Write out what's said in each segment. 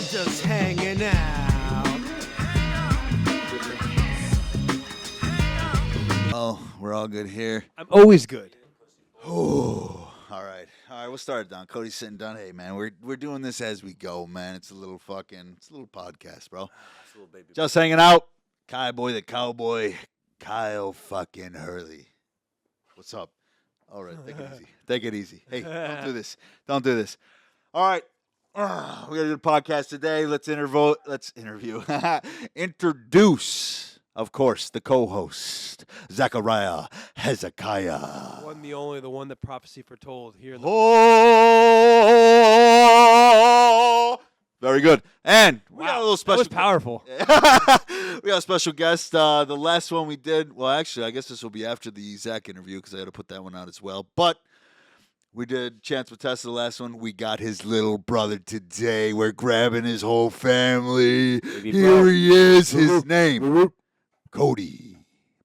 I'm just hanging out. Oh, we're all good here. I'm always good. Oh, all right, we'll start it down. Cody's sitting down. Hey, man, we're doing this as we go, man. It's a little podcast, bro. It's a little baby. Just hanging out. KYBOI the cowboy, Kyle fucking Hurley. What's up? All right, take it easy. Take it easy. Hey, don't do this. Don't do this. All right. We got to do the podcast today. Let's interview. Introduce, of course, the co-host, Zachariah Hezekiah. One, the only, the one that prophecy foretold here in the Oh, very good. And we got a little special. That was powerful. We got a special guest. The last one we did, well, actually, I guess this will be after the Zach interview because I had to put that one out as well. But we did Chance with Tessa, the last one. We got his little brother today. We're grabbing his whole family. Here he is. His name, CODY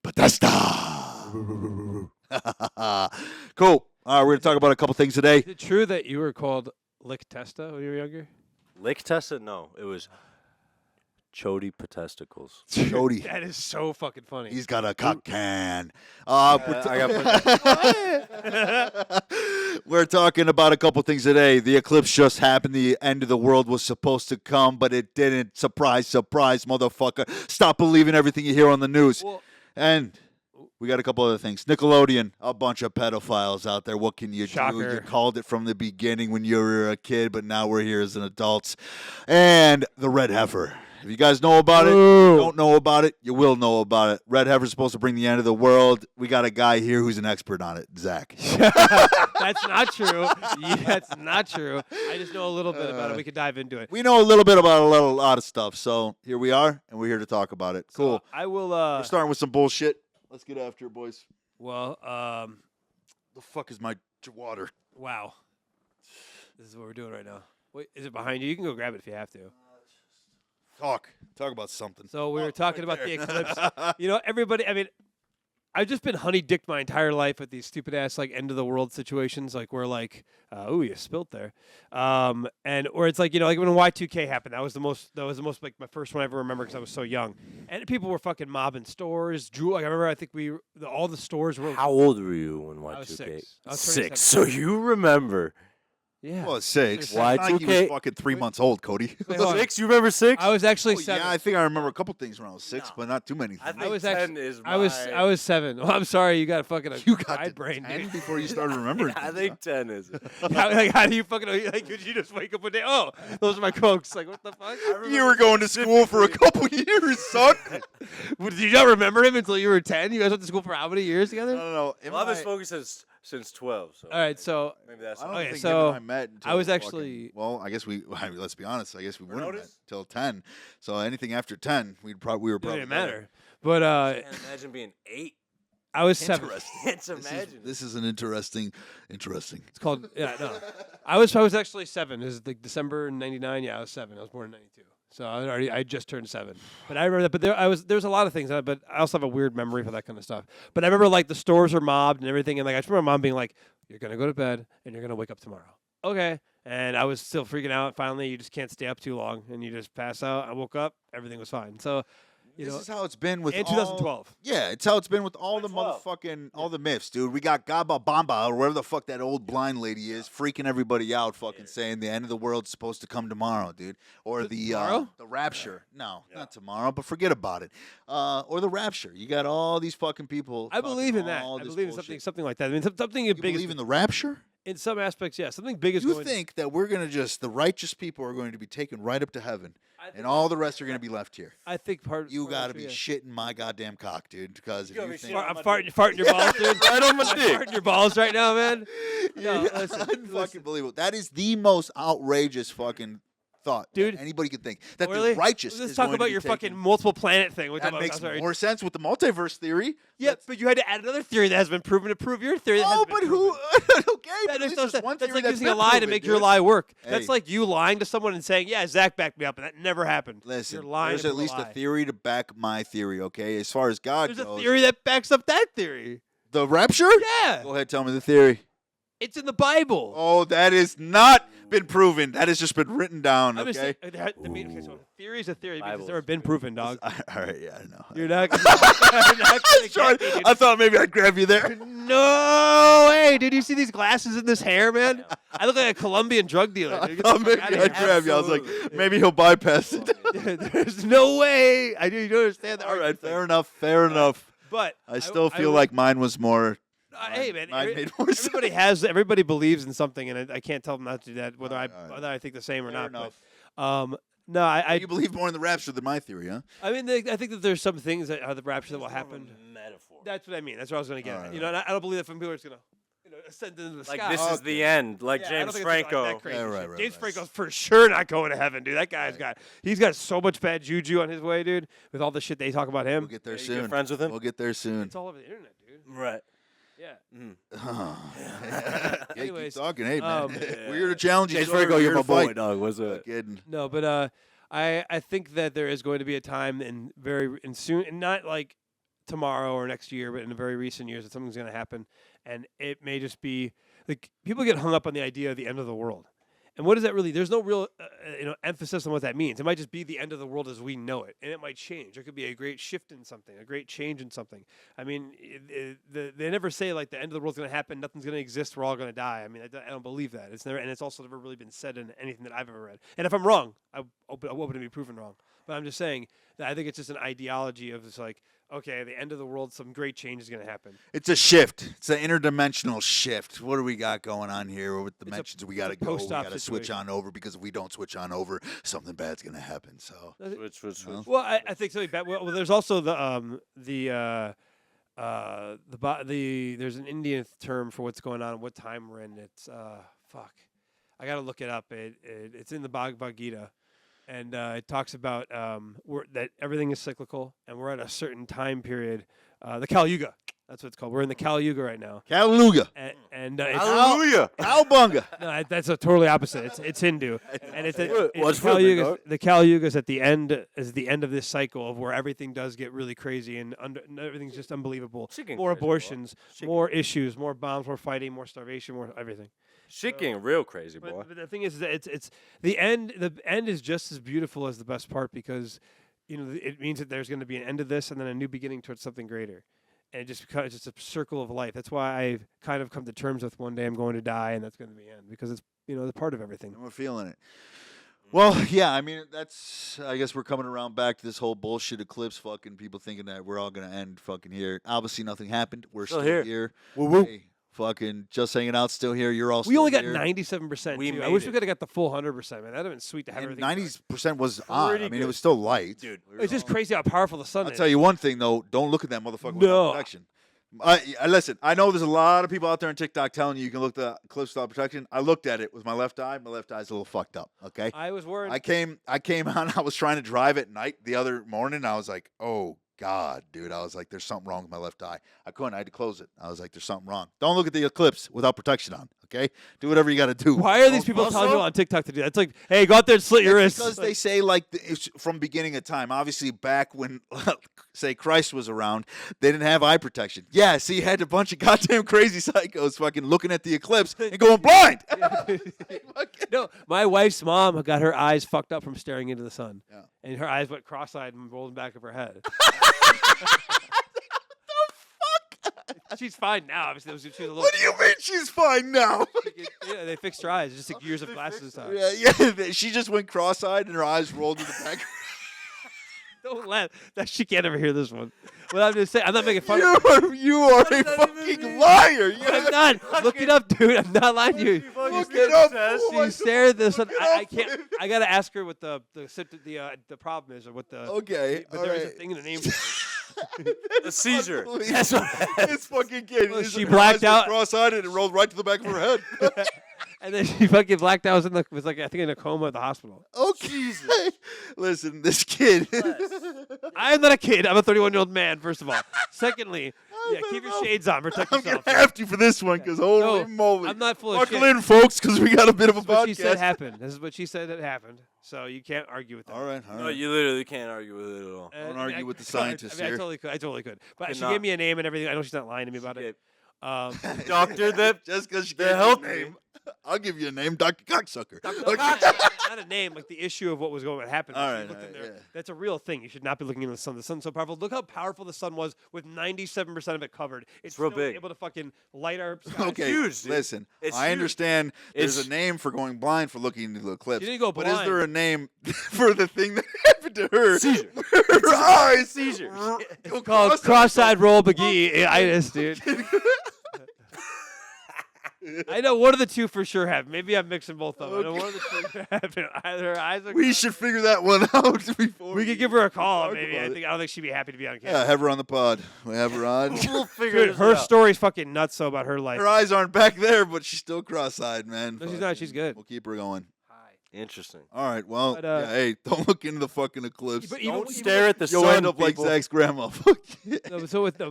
Bethesda. Cool. All right, we're going to talk about a couple things today. Is it true that you were called Lick Testa when you were younger? Lick Tessa? No, it was Chody Potesticles. CODY. That is so fucking funny. He's got a cock can. We're talking about a couple things today. The eclipse just happened. The end of the world was supposed to come, but it didn't. Surprise, surprise, motherfucker. Stop believing everything you hear on the news. Well, And we got a couple other things. Nickelodeon, a bunch of pedophiles out there. What can you do? Shocker. You called it from the beginning when you were a kid, but now we're here as an adults. And the redHeifer. If you guys know about it, you don't know about it, you will know about it. redHeifer's supposed to bring the end of the world. We got a guy here who's an expert on it, Zach. that's not true. Yeah, that's not true. I just know a little bit about it. We could dive into it. We know a little bit about a lot of stuff, so here we are, and we're here to talk about it. Cool. So I will. We're starting with some bullshit. Let's get after it, boys. Well, The fuck is my water? wow. This is what we're doing right now. Wait, is it behind you? You can go grab it if you have to. Talk about something. So we were talking right about the there. eclipse. You know, everybody. I mean, I've just been honey-dicked my entire life with these stupid-ass like end-of-the-world situations, like where like, oh, you spilled there, and or it's like like when Y2K happened. That was the most like my first one I ever remember because I was so young, and people were fucking mobbing stores. Like I remember, I think all the stores were. How old were you when Y2K? I was 6. I was 6. 27. So you remember. Yeah. Well, 6. Why It's not like he was Y2K? fucking 3 months old, Cody. Wait, hold on. 6? You remember 6? I was actually Oh, 7. yeah, I think I remember a couple things when I was 6, No. but not too many I things. think was 10 actually- is I was 7. Well, I'm sorry, you got fucking You got side to brain, 10 dude. before you started remembering. I things, think 10 is. How do you fucking like? Could you just wake up one day? Oh, those are my cokes. Like what the fuck? huh? You were going to school for a couple years, son. Did you not remember him until you were 10? You guys went to school for how many years together? No. Well, I've been smoking since 12. So All right, so maybe that's. I don't Okay, think so him and I met until I was fucking- actually- well, I guess let's be honest. I guess we wouldn't have met notice? till 10. So anything after 10, we were it probably didn't better. matter. But I can't imagine being 8. I was 7. Interesting. Can't This imagine. this is an interesting. It's called no. I was actually 7. It was like December '99. Yeah, I was 7. I was born in '92. So I just turned 7. But I remember that. But there was a lot of things. But I also have a weird memory for that kind of stuff. But I remember like the stores were mobbed and everything. And like I just remember mom being like, "You're gonna go to bed and you're gonna wake up tomorrow." Okay. And I was still freaking out. Finally, you just can't stay up too long and you just pass out. I woke up. Everything was fine. So. This is how it's been with in all- 2012. Yeah, it's how it's been with all the 12. motherfucking all the myths, dude. We got Gaba Bamba or whatever the fuck that old blind lady is, freaking everybody out, fucking saying the end of the world's supposed to come tomorrow, dude. Or Tomorrow? The rapture. No, not tomorrow, but forget about it. Or the rapture. You got all these fucking people. I believe in that. all I this believe in bullshit. something like that. I mean, something You big. believe in the rapture? In some aspects, yeah. Something big is You going. think that we're gonna the righteous people are going to be taken right up to heaven, I think and all the rest are gonna be left here? I think part. You part gotta of be it, yeah. shitting my goddamn cock, dude. Because if gotta you be think shitting I'm my farting your balls, dude. Right on my Am I dick. farting your balls right now, man. No, Yeah, listen, unfucking listen. believable. That is the most outrageous fucking thought, Dude. that anybody could think. That Really? the righteous. Let's is talk going to about be your taken. fucking multiple planet thing. Which That I'm makes sorry. more sense with the multiverse theory. Yeah, but you had to add another theory that has been proven to prove your theory. That Oh, hasn't been but who? proven. Okay, That but at makes least no there's sense. one That's theory like that's using a been lie to proven, make your dude. lie work. Hey. That's like you lying to someone and saying, "Yeah, Zach backed me up," and that never happened. Listen, You're lying there's to at prove least a lie. theory to back my theory. Okay, as far as God There's a goes, theory that backs up that theory. the rapture. Yeah, Go ahead, tell me the theory. it's in the Bible. Oh, that is not been proven. That has just been written down. I'm just Okay. saying, okay, so theory is a theory because Bible it's never is been proven, dog. All right. Yeah, I know. You're not. You're not gonna Sorry, get me, dude. I thought maybe I'd grab you there. No way, dude! You see these glasses and this hair, man? I look like a Colombian drug dealer. I Dude. Get thought the fuck maybe outta I'd here. grab you. I was like, maybe he'll bypass it. There's no way. I do. You don't understand that. All right, fair enough. Fair enough. But I still feel would- like mine was more. hey, man. mine made more sense. Everybody believes in something, and I can't tell them not to do that, whether All right. whether I think the same or Fair not. But, enough. no, I You believe more in the rapture than my theory, huh? I mean, I think that there's some things that are the rapture that will happen. Metaphor. That's what I mean. That's what I was going to get. All at. right. You know, and I don't believe that from people are just going to, ascend into the Like sky. this is the end. Like Yeah, I don't James think it's Franco. Like that crazy Yeah, right, shit. right, James right. Franco's for sure not going to heaven, dude. That guy's he's got so much bad juju on his way, dude. With all the shit they talk about him, We'll get there you soon. good friends with him? We'll get there soon. it's all over the internet, dude. Right. Yeah. Yeah, keep Anyways, talking. Hey, man. um, We're here to challenge you. James We're Franco, here you're to my boy, fight. dog. What's Not up? kidding. No, but I think that there is going to be a time in soon, and not like tomorrow or next year, but in the very recent years that something's going to happen, and it may just be like people get hung up on the idea of the end of the world. And what does that really? There's no real, emphasis on what that means. It might just be the end of the world as we know it, and it might change. It could be a great shift in something, a great change in something. I mean, they never say like the end of the world's going to happen, nothing's going to exist, we're all going to die. I mean, I don't believe that. It's never, and it's also never really been said in anything that I've ever read. And if I'm wrong, I'm open to be proven wrong. But I'm just saying that I think it's just an ideology of just like, okay, the end of the world, some great change is going to happen. It's a shift. It's an interdimensional shift. What do we got going on here? What dimensions we got to go? We post-op got to switch situation. on over because if we don't switch on over, something bad's going to happen. So Switch. Well, I think so. Well, there's also there's an Indian term for what's going on, what time we're in. It's fuck, I gotta look it up. It's in the Bhagavad Gita, and it talks about that everything is cyclical, and we're at a certain time period, the Kali Yuga. That's what it's called. We're in the Kali Yuga right now, Hallelujah. and it's, Hallelujah. Cowbunga. no, that's a totally opposite. It's Hindu, and it's What's the Kali flipping, Yuga. dog? The Kali Yuga is at the end. Is the end of this cycle of where everything does get really crazy and everything's just unbelievable. Shit getting More crazy, boy. abortions, Shit more issues, more bombs, more fighting, more starvation, more everything. Shit getting real crazy, boy. But the thing is that it's the end. The end is just as beautiful as the best part because, it means that there's going to be an end of this and then a new beginning towards something greater. And it just becomes just a circle of life. That's why I've kind of come to terms with one day I'm going to die and that's going to be the end because it's the part of everything. And we're feeling it. Well, yeah, I mean, I guess we're coming around back to this whole bullshit eclipse fucking people thinking that we're all going to end fucking here. Obviously, nothing happened. We're Still still here. here. Woo-woo. Hey, fucking just hanging out, still here. You're all We still only got here. 97%. We too. I made wish we it. could have got the full 100%, man. That'd have been sweet to have And everything. 90% was on. Pretty I mean, it good. was still light. Dude. It's just crazy how powerful the sun I'll is. tell you one thing, though. Don't look at that motherfucker No. without protection. Listen, I know there's a lot of people out there on TikTok telling you can look at the eclipse without protection. I looked at it with my left eye. My left eye's a little fucked up, okay? I was worried. I came on. I was trying to drive at night the other morning. I was like, oh, God, dude. I was like, there's something wrong with my left eye. I couldn't. I had to close it. I was like, there's something wrong. Don't look at the eclipse without protection on, okay? Do whatever you got to do. Why are these people Also- telling you on TikTok to do that? It's like, hey, go out there and slit your wrists. Because they say, like, it's from beginning of time. Obviously, back when, say, Christ was around, they didn't have eye protection. Yeah, so you had a bunch of goddamn crazy psychos fucking looking at the eclipse and going blind. No, my wife's mom got her eyes fucked up from staring into the sun. Yeah. And her eyes went cross-eyed and rolled in the back of her head. She's fine now. Obviously, she was a little. What do you mean she's fine now? Yeah, they fixed her eyes. Just like years of glasses this time. Yeah, she just went cross-eyed and her eyes rolled in the back. Don't laugh. She can't ever hear this one. Well, I'm just saying. I'm not making fun of her. You are a fucking liar. I'm not. Look it up, dude. I'm not lying to you. Look it up. She stared at this. Look it I up. can't. I gotta ask her what the problem is or what the. Okay, But all there is a right. thing in the name. A seizure. That's what this fucking kid. Well, his she eyes blacked were out. cross-eyed and it rolled right to the back of her head. And then she fucking blacked out. Was like I think in a coma at the hospital. Okay. Listen, this kid. I am not a kid. I'm a 31-year-old man. First of all. Secondly, yeah, keep your shades on. Protect I'm yourself. gonna have to for this one because holy No, moly! I'm not full of Buckle shit. in, folks, because we got a bit of a This is what she said podcast. happened. This is what she said that happened. So you can't argue with that. All right, all No, right. you literally can't argue with it at all. Don't argue with the I scientists mean, here. I totally could. But she Cannot. gave me a name and everything. I know she's not lying to me about it. Shit. Um, Doctor, Just because she the gave health me a name. I'll give you a name, Dr. Cocksucker. Not a name, like the issue of what was going to happen. All If you right, looked in there, yeah. that's a real thing. You should not be looking at the sun. The sun's so powerful. Look how powerful the sun was with 97% of it covered. It's real still big. able to fucking light our sky. Okay, huge, dude. listen. It's I huge. understand there's It's- a name for going blind for looking into the eclipse. You didn't go But is blind. there a name for the thing that happened to her? Seizure. Her eyes. Seizure. It's called cross-eyed roll McGee-itis, dude. I know one of the two for sure have. Maybe I'm mixing both of them. I know one of the two have it. Either her eyes are We crossed- should figure that one out before We could give her a call. talk Maybe about I it. don't think she'd be happy to be on Yeah, camera. have her on the pod. We have her on. We'll figure Dude, this her out. story's fucking nuts. So about her life. Her eyes aren't back there, but she's still cross-eyed, man. No, she's not. She's good. We'll keep her going. Interesting. All right. Well, But, yeah, hey, don't look into the fucking eclipse. But Don't stare at the You'll sun, end up like people. Zach's grandma. Fuck yeah. No, so with the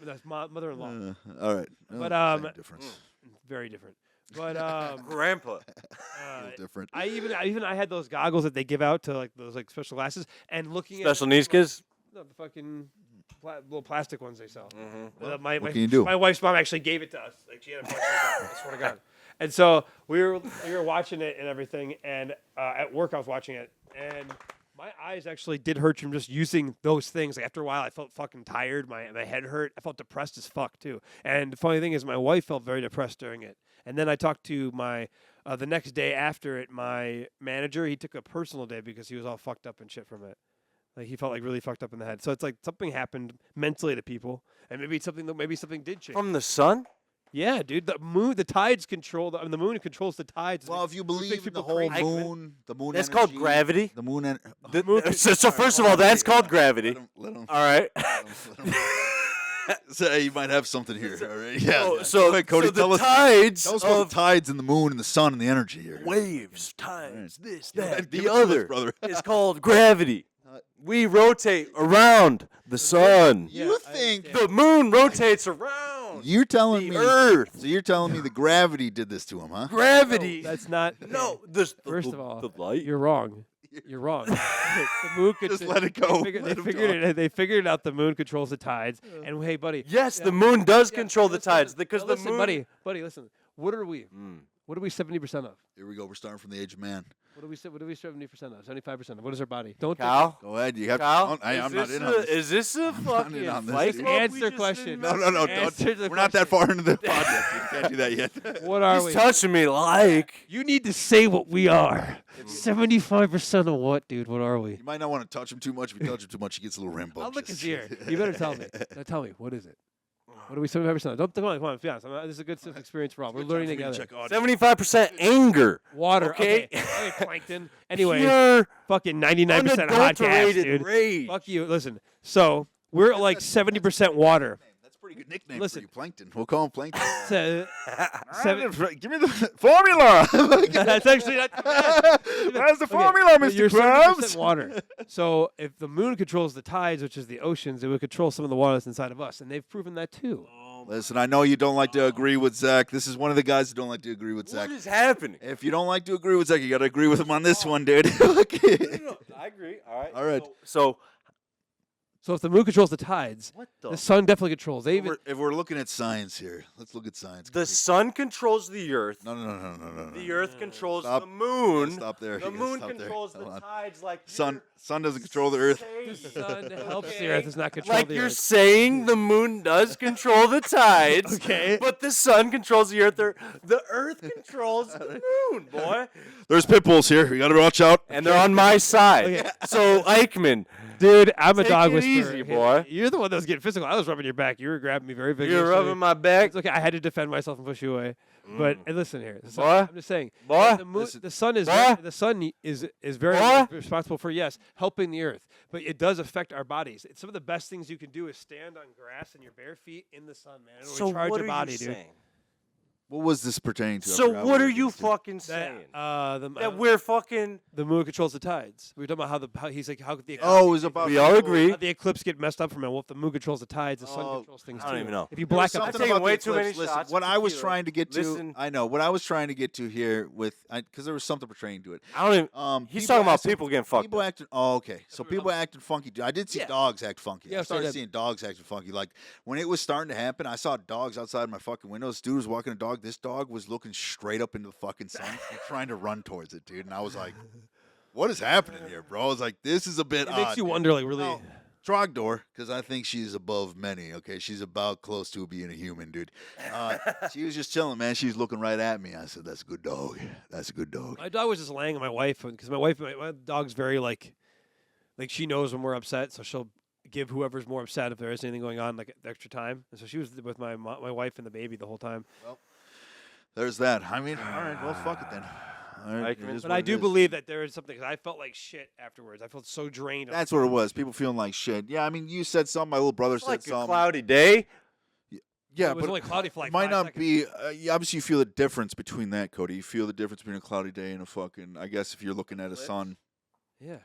that's mother-in-law, All right. But, Same difference. very different. But Grandpa. Little different. I had those goggles that they give out to like those like special glasses, and looking Special at needs kids. no, the fucking little plastic ones they sell. Mm-hmm. What can you do? My wife's mom actually gave it to us. Like she had a bunch of them, I swear to God. And so we were watching it and everything, and at work I was watching it, and my eyes actually did hurt from just using those things. Like after a while, I felt fucking tired. My head hurt. I felt depressed as fuck too. And the funny thing is, my wife felt very depressed during it. And then I talked to my the next day after it, my manager. He took a personal day because he was all fucked up and shit from it. Like he felt like really fucked up in the head. So it's like something happened mentally to people, and maybe something did change. From the sun? Yeah, dude. The moon, the tides control. The moon controls the tides. Well, if you believe in the people whole crazy. moon, the moon. That's called energy, gravity. The moon. So first of all, that's called gravity. Let him. All right. So you might have something here. All right. Yeah. So, Go ahead, Cody, so the tell us. tides Tell us about of the tides and the moon and the sun and the energy here. waves, tides, this, Give that, it the to us, other brother. is called gravity. We rotate around the sun. You think The moon rotates around you're telling the me? earth. So you're telling me the gravity did this to him, huh? Gravity. That's not. No, this, First of all, the light. you're wrong. You're wrong. The moon could Just let it go. They Let him figured talk. it. They figured out the moon controls the tides. And hey, buddy. Yes, Yeah. the moon does Yeah, control the listen, tides because now the listen, moon. buddy, listen. What are we? What are we 70% of? Here we go. We're starting from the age of man. What are we 70% of? 75% of? What is our body? Don't Kyle, Go ahead. You have Kyle, to. I'm not is in this on a- this. Is this a not in fucking on this, fight dude. club we Answer just question. did, No, man? no, Answer the we're not that far into the pod yet. You can't do that yet. What are He's we? touching me like. You need to say what we are. 75% of what, dude? What are we? You might not want to touch him too much. If you touch him too much, he gets a little rambunctious. I'll look his ear. You better tell me. Now tell me. What is it? What are we 75%? Don't come on, be honest. This is a good experience for all. We're learning together. 75% anger. Water. Okay. Okay, plankton. Anyway, Pure, fucking 99% hot gas, unadulterated dude. rage. Fuck you. Listen. So we're like 70% water. That's a pretty good nickname Listen. for you, Plankton. We'll call him Plankton. So, seven, Give me the formula. that's actually not too bad. That's the Okay, formula, but Mr. You're Krabs. 70% water. So if the moon controls the tides, which is the oceans, it would control some of the water that's inside of us, and they've proven that too. Listen, I know you don't like to agree with Zach. This is one of the guys who don't like to agree with Zach. What is happening? If you don't like to agree with Zach, you got to agree with him on this one, dude. Okay. No, I agree. All right. All right. So So if the moon controls the tides, what the sun definitely controls. They even If we're looking at science here, let's look at science. The sun controls the earth. No. The earth controls Stop. the moon. Stop there. The You gotta moon stop there. controls the Hold on. tides like Sun doesn't control the earth. the sun helps the Okay. earth, does not control Like the you're earth. saying the moon does control the tides. Okay. But the sun controls the earth. The earth controls the moon, boy. There's pit bulls here. You got to watch out. And they're on my side. Okay. So Eichmann, Dude, I'm a Take dog it whisperer. easy, boy. You're the one that was getting physical. I was rubbing your back. You were grabbing me very vigorously. you're rubbing my back. It's okay. I had to defend myself and push you away. But and listen here, Boy. I'm just saying. Boy. The, moon, Listen. the sun is Boy. the sun is very Boy. responsible for helping the earth, but it does affect our bodies. Some of the best things you can do is stand on grass and your bare feet in the sun, man. It'll So recharge what your are body, you dude. saying? What was this pertaining to? I So forgot what we are were you getting to. fucking That, saying? the That we're fucking. the moon controls the tides. We were talking about how he's like how the Oh, it was about. We all agree. how the eclipse get messed up from it. Well, if the moon controls the tides, the sun Oh, controls things I don't too. even know. If you There was black out, something taking about way the too many eclipse. Listen, shots what of I was tequila. trying to get to, Listen. I know what I was trying to get to here with, because there was something pertaining to it. I don't even. He's People talking about acting- people getting fucked. People up. acting. Oh, okay. So people acting funky. I did see Yeah. dogs act funky. I Yes, I started did. seeing dogs acting funky. Like when it was starting to happen, I saw dogs outside my fucking window. This dude was walking a dog. dog. This dog was looking straight up into the fucking sun and trying to run towards it, dude. And I was like, what is happening here, bro? I was like, this is a bit It odd. makes you dude. wonder, like, really. No, Trogdor, because I think she's above many, okay? She's about close to being a human, dude. She was just chilling, man. She was looking right at me. I said, that's a good dog. That's a good dog. My dog was just laying on my wife because my dog's very like she knows when we're upset, so she'll give whoever's more upset if there is anything going on like extra time. And so she was with my wife and the baby the whole time. Well, there's that. I mean, all right, well, fuck it then. All right, it is But what I it do is. believe that there is something. 'Cause I felt like shit afterwards. I felt so drained. That's what it was. People feeling like shit. Yeah, I mean, you said something. My little brother It's said like a something. cloudy day. Yeah, it was but only cloudy for like it might 5 not seconds. be. Obviously, you feel the difference between that, Cody. You feel the difference between a cloudy day and a fucking. I guess if you're looking at a sun. Yeah.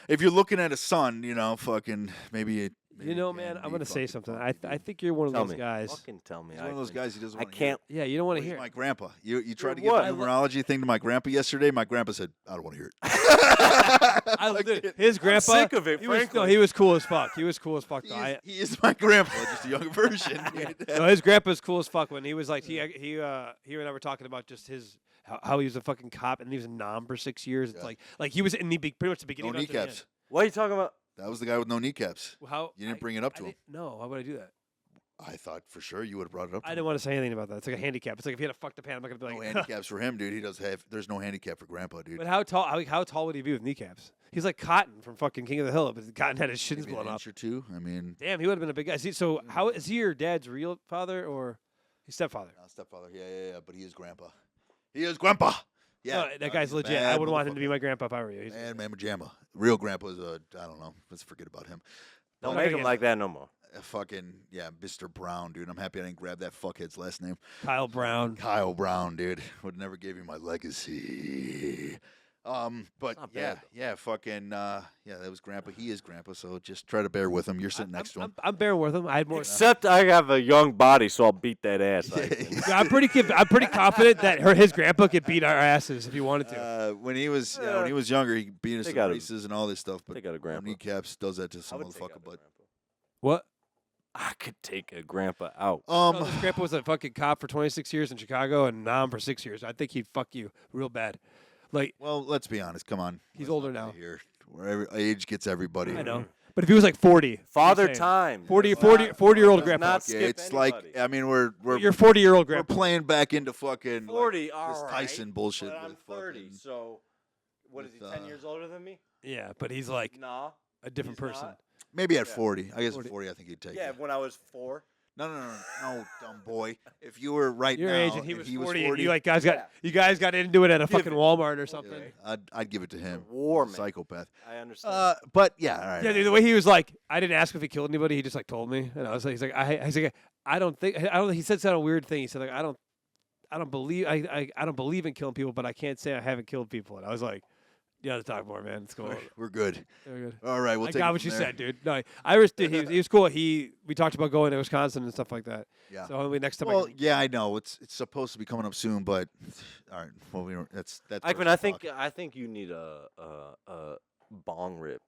If you're looking at a sun, fucking maybe. You know, man, I'm gonna say something. I think you're one of Tell those me. guys. Fucking tell me. He's one of those guys. He doesn't. I wanna hear can't. Yeah, you don't want it. to He's hear. my grandpa. You tried to What? get the numerology thing to my grandpa yesterday. My grandpa said, "I don't want to hear it." His grandpa. sick of it, He was, no, frankly. he was cool as fuck. He was cool as fuck. Though. He is my grandpa, just a younger version. No, his grandpa's cool as fuck. When he was like, he and I were talking about just his how he was a fucking cop and he was a nom for 6 years. It's Yeah. like he was in the pretty much the No beginning. up to the end. kneecaps. What are you talking about? That was the guy with no kneecaps. How You didn't bring it up to him. No, why would I do that? I thought for sure you would have brought it up. To I him. didn't want to say anything about that. It's like a handicap. It's like if he had a fucked up hand, I'm not gonna be No like. handicaps for him, dude. He does have. There's no handicap for grandpa, dude. But how tall? How tall would he be with kneecaps? He's like Cotton from fucking King of the Hill, but Cotton had his shins Maybe blown an up. inch or two. I mean, Damn, he would have been a big guy. So how is he your dad's real father or his stepfather? no, stepfather. Yeah. But he is grandpa. He is grandpa. Yeah, No, that guy's he's a legit. I bad would want him to be motherfucker. my grandpa if I were you. He's- Man, Mama Jamma. Real grandpa's a. I don't know. Let's forget about him. Don't Not make gonna him get like that no more. Fucking Mr. Brown, dude. I'm happy I didn't grab that fuckhead's last name. Kyle Brown. Kyle Brown, dude. Would never give you my legacy. But not yeah, bad, fucking that was grandpa. He is grandpa, so just try to bear with him. You're sitting next to him. I'm bearing with him. I had more. Except I have a young body, so I'll beat that ass. Yeah, I'm pretty confident that his grandpa could beat our asses if he wanted to. When he was younger, he beat us They in got a- races and all this stuff. But they got a no grandpa. kneecaps does that to I some would take out motherfucker. the But grandpa. What? I could take a grandpa out. No, this grandpa was a fucking cop for 26 years in Chicago and nom for 6 years. I think he'd fuck you real bad. Like, well, let's be honest. Come on, He's Let's older not now. be Here, where age gets everybody. I know. But if he was like 40. Father I'm saying. time. 40-year-old Does grandpa. not Yeah, skip it's like anybody. I mean we're Your 40-year-old we're grandpa. playing back into fucking 40, like, all this right, Tyson bullshit. But I'm with 30, fucking- so what is he, with, 10 years older than me? Yeah, but he's like Nah. a different he's person. not. maybe at Yeah. 40. I guess 40. at 40, I think he'd take Yeah, it. when I was 4. No, dumb boy. If you were right Your now, age and he and was he 40, was and you guys got into it at a Give fucking it. Walmart or something. I'd give it to him. War man. Psychopath. I understand. But yeah, all right. Yeah, the way he was like, I didn't ask if he killed anybody. He just like told me, and I was like, he's like, I don't think. He said some weird thing. He said like, I don't believe in killing people, but I can't say I haven't killed people. And I was like, you got to talk more, man. It's cool. We're good. Very good. All right, we'll I take got it what from you there. said, dude. No, he was cool. We talked about going to Wisconsin and stuff like that. Yeah. So hopefully next time. Well, yeah, I know it's supposed to be coming up soon, but all right. Well, that's. Eichmann, I think you need a bong rip.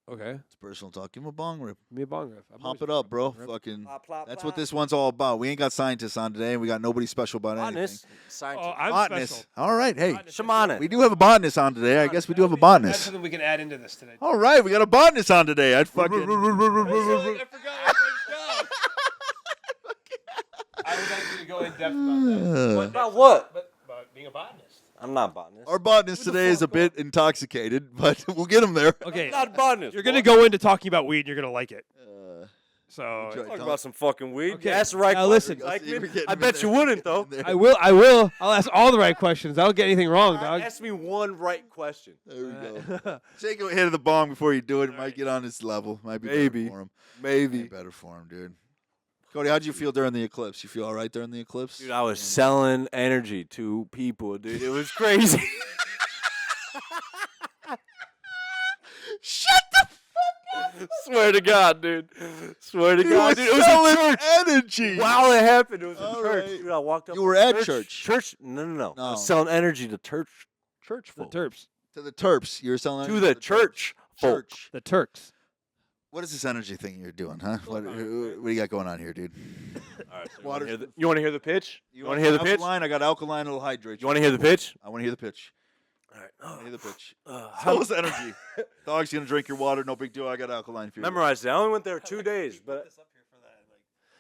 okay, It's personal talk. Give him a bong rip. give me a bong riff. Pump it up, bro. Fucking. Plop, plop, That's what plop. this one's all about. We ain't got scientists on today, and we got nobody special about Botanist, anything. scientist. Oh, I'm Botanist. special. All right, hey, Botanist. Shamanic. we do have a botanist on today. I guess we do have a That's botanist. something we can add into this today. All right, we got a botanist on today. I'd fucking. I forgot my job. I was actually going to go in depth about that. About what? But about being a botanist. I'm not botanist. Our botanist today is a bit intoxicated, but we'll get him there. Okay, I'm not botanist. you're gonna go into talking about weed, and you're gonna like it. So Try- Talk about some fucking weed. Okay. That's the right. Now listen. question, See, we're Eichmann. getting I him bet in you there. wouldn't though. There. I will. I'll ask all the right questions. I don't get anything wrong, dog. Ask me one right question. There we go. Take a hit of the bong before you do it. It might get on his level. Might be Maybe. better for him. Maybe. Be better for him, dude. Cody, how'd you feel during the eclipse? You feel all right during the eclipse? Dude, I was selling energy to people, dude. It was crazy. Shut the fuck up! Swear to God, dude. Swear to He God, was dude. It was selling a church. energy. While it happened, it was a All church. right. Dude, I walked up. You were to at church. church. No. I No. was selling energy to church The folk. Terps. To the Terps. You were selling To energy the church folk. Church. The Turks. What is this energy thing you're doing, huh? What do you got going on here, dude? All right, so Water- you want to hear the pitch? You want to hear the pitch? Alkaline? I got alkaline. It'll hydrate. You want to hear the pitch? I want to hear the pitch. All right. I want to hear the pitch. How Tell us energy. Dog's gonna drink your water. No big deal. I got alkaline for you. memorize it. I only went there 2 days, but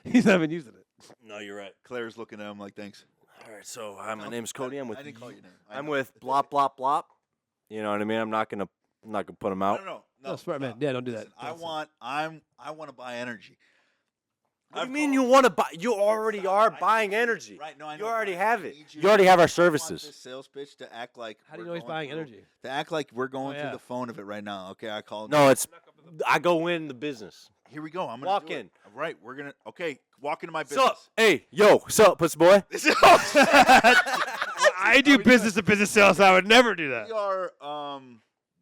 He's not even using it. no, you're right. Claire's looking at him like, thanks. All right, so hi, my name's Cody. I'm with I didn't call your name. I I'm know. with Blop Blop Blop. You know what I mean? I'm not gonna put him out. No, smart man. Yeah, don't do that. Listen, I want to buy energy. What do you mean you want to buy? You already are buying energy. Right? No, I You know. already I have need it. you You already have our I want services. this sales pitch to act like. How do you we're know he's going buying through- energy? To act like we're going yeah. through the phone of it right now. Okay, I called. No, it's I go in the business. Here we go. I'm gonna Walk do it. in. All right, we're gonna. Okay, walk into my business. Sup? Hey, yo, sup, pussy boy? This is- I do business to business sales. I would never do that. We are.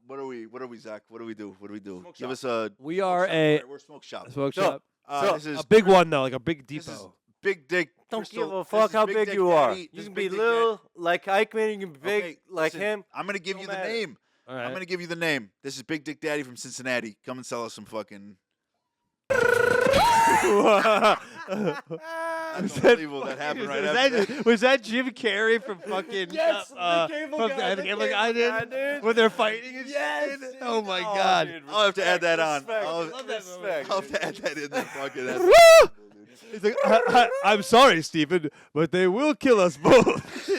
What are we, Zach? What do we do? Smoke Give shop. us a. We are We're smoke shop. smoke So- shop. so- This is A big one though, like a big This is depot. Big Dick. Don't Crystal. give a This fuck is how Big big Dick you are. Daddy. You This is can Big be Dick Daddy. little like Eichmann. You can be big Okay, like listen, him. I'm gonna give Don't you the matter. name. All right. I'm gonna give you the name. This is Big Dick Daddy from Cincinnati. Come and sell us some fucking. That's unbelievable. That happened right after that. Was that Jim Carrey from fucking? Yes, the cable from guy, the the cable cable guy guy, did. dude. When they're fighting and Yes, shit. dude. Oh my Oh, god. dude, I'll have to add that on. respect, I'll love that respect. I'll have to add that in there. Fucking. That's Woo! He's like, I'm sorry, Stephen, but they will kill us both.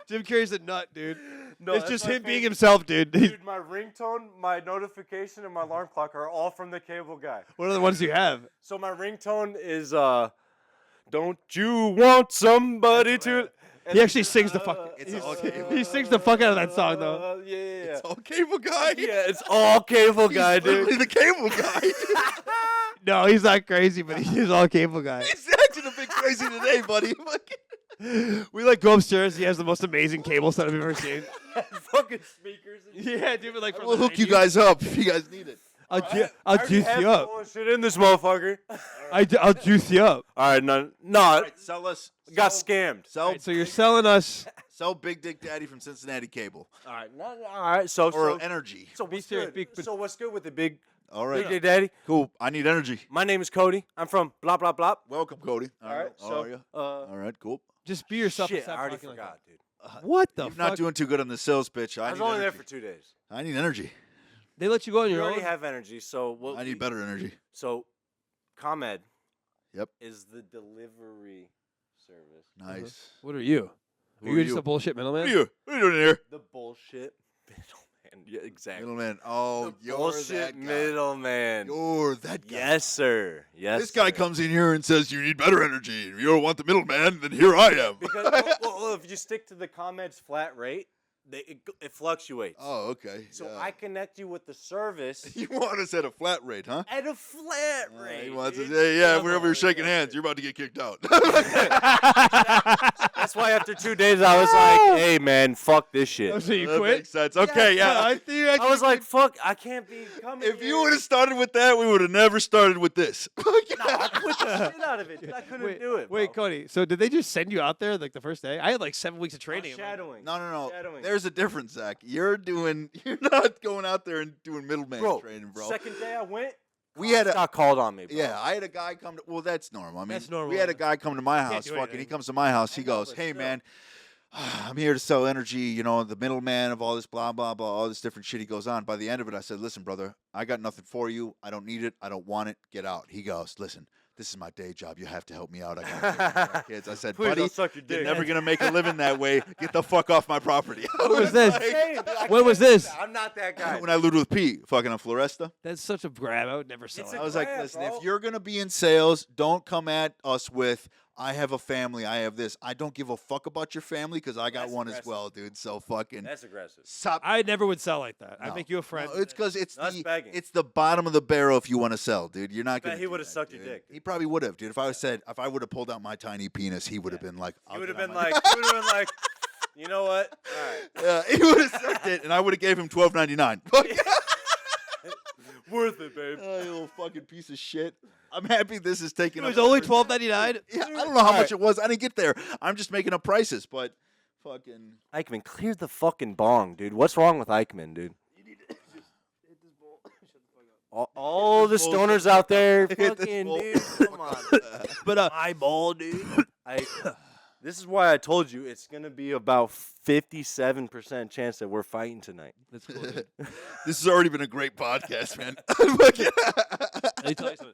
Jim Carrey's a nut, dude. No, it's that's just my him being favorite. himself, dude. Dude, my ringtone, my notification, and my alarm clock are all from the cable guy. What are the ones you have? So my ringtone is "Don't you want somebody to?" And He actually sings the fuck. It's he's- all cable. He sings the fuck out of that song, though. Yeah, yeah, yeah. It's all cable guy. Yeah, it's all cable guy, He's literally dude. the cable guy. No, he's not crazy, but he's all cable guy. He's acting a bit crazy today, buddy. We like go upstairs. He has the most amazing cable set I've ever seen. Fucking speakers. And Yeah, dude, but like from We'll the hook you 90s. guys up if you guys need it. I'll juice you up. Shit in this motherfucker. I'll juice you up. All right, no, All right, sell us. got sell- scammed. Sell, All right, so you're selling us. sell Big Dick Daddy from Cincinnati Cable All right, all right. So, or energy. so Be what's serious, good? be- So what's good with the big, All big right, Dick Daddy? cool. I need energy. My name is Cody. I'm from blah blah blah. Welcome, Cody. All right, How so are you? All right, cool. Just be yourself. and shit, stop I already talking like forgot, dude. that. What the You're fuck? not doing too good on the sales pitch. I I was need only there energy. for 2 days. I need energy. They let you go on You your already own. have energy, so what? I need better energy. So, ComEd. Yep. Is the delivery service. Nice. What are you? Who Are are you just you? a bullshit middleman? What are you? What are you doing in here? The bullshit middleman. Yeah, exactly. Middleman. Oh, The you're bullshit that guy. middleman. You're that guy. Yes, sir. Yes. This guy sir. comes in here and says you need better energy. If you don't want the middleman, then here I am. Because well, if you stick to the ComEd's flat rate, it fluctuates. Oh, okay. So yeah. I connect you with the service You want us at a flat rate, huh? at a flat He rate. wants us. dude. Hey, yeah, Come we're over on, here shaking man. hands. You're about to get kicked out. That's why after 2 days I was like, "Hey man, fuck this shit." Oh, so you That quit? makes sense. Okay, yeah. I think you I actually was like, "Fuck, I can't be coming." If here." you would have started with that, we would have never started with this. No, I quit the shit out of it. Dude. I couldn't do it. Wait, bro. Cody. So did they just send you out there like the first day? I had like 7 weeks of I was training. shadowing. No. Shadowing. There's a difference, Zach. You're not going out there and doing middleman bro, training, bro. Second day I went, We had a got called on me. Bro. yeah. I had a guy come to. Well, that's normal. I mean, That's normal, we had a yeah. guy come to my Can't house. do Fucking, he anything. comes to my house. He I know, goes, but "Hey, still. man, I'm here to sell energy. You know, the middleman of all this blah blah blah, all this different shit." He goes on. By the end of it, I said, "Listen, brother, I got nothing for you. I don't need it. I don't want it. Get out." He goes, "Listen, this is my day job. You have to help me out. I got kids." I said, Please "Buddy, don't suck your you're dick. never gonna make a living that way. Get the fuck off my property." What was this? Hey, dude, I When was can't do this? that. I'm not that guy. When I lived with Pete, fucking on Floresta. That's such a grab. I would never sell It's it. a I was like, grab, listen, bro. if you're going to be in sales, don't come at us with, I have a family, I have this. I don't give a fuck about your family because I got That's one as aggressive. well, dude. So fucking That's aggressive. stop. I never would sell like that. No. I'd make you a friend. No, it's because it's That's begging. it's the bottom of the barrel if you want to sell, dude. You're not Bet going to he would've sucked your dick. He probably would have, dude. If I would have pulled out my tiny penis, he would have been like, You I'll would have get been on my- like, you know what? All right. Yeah, he would have sucked it, and I would have gave him $12.99. Worth it, babe. Oh, you little fucking piece of shit. I'm happy this is taking it was up only every- $12.99. Yeah, I don't know how much it was. I didn't get there. I'm just making up prices, but fucking. Eichmann, clear the fucking bong, dude. What's wrong with Eichmann, dude? All the bull. stoners out there, Hit this fucking bull. dude, come on. But Eyeball, dude. This is why I told you it's gonna be about 57% chance that we're fighting tonight. that's cool. Dude. This has already been a great podcast, man. Let me tell you something.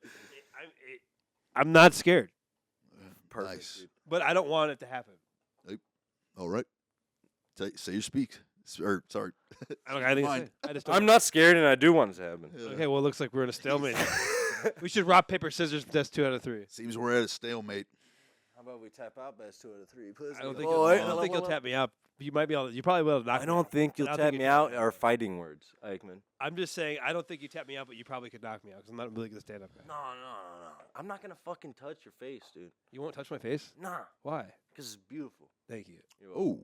I'm not scared, Perfect, Nice. dude. but I don't want it to happen. All right. Say your speak. Or sorry. I don't got anything to Fine. say. I just don't. I'm not scared, and I do want it to happen. Okay, well, it looks like we're in a stalemate. We should rock, paper, scissors. That's 2 out of 3. Seems we're at a stalemate. How about we tap out best 2 out of 3? Please. I don't think, I don't think you'll tap me out. You might be able to, you probably will knock I me don't out. think you'll I don't tap think me you- out are fighting words, Eichmann. I'm just saying, I don't think you tap me out, but you probably could knock me out because I'm not really good stand-up guy. No. I'm not gonna fucking touch your face, dude. You won't touch my face? Nah, Why? because it's beautiful. Thank you. Oh,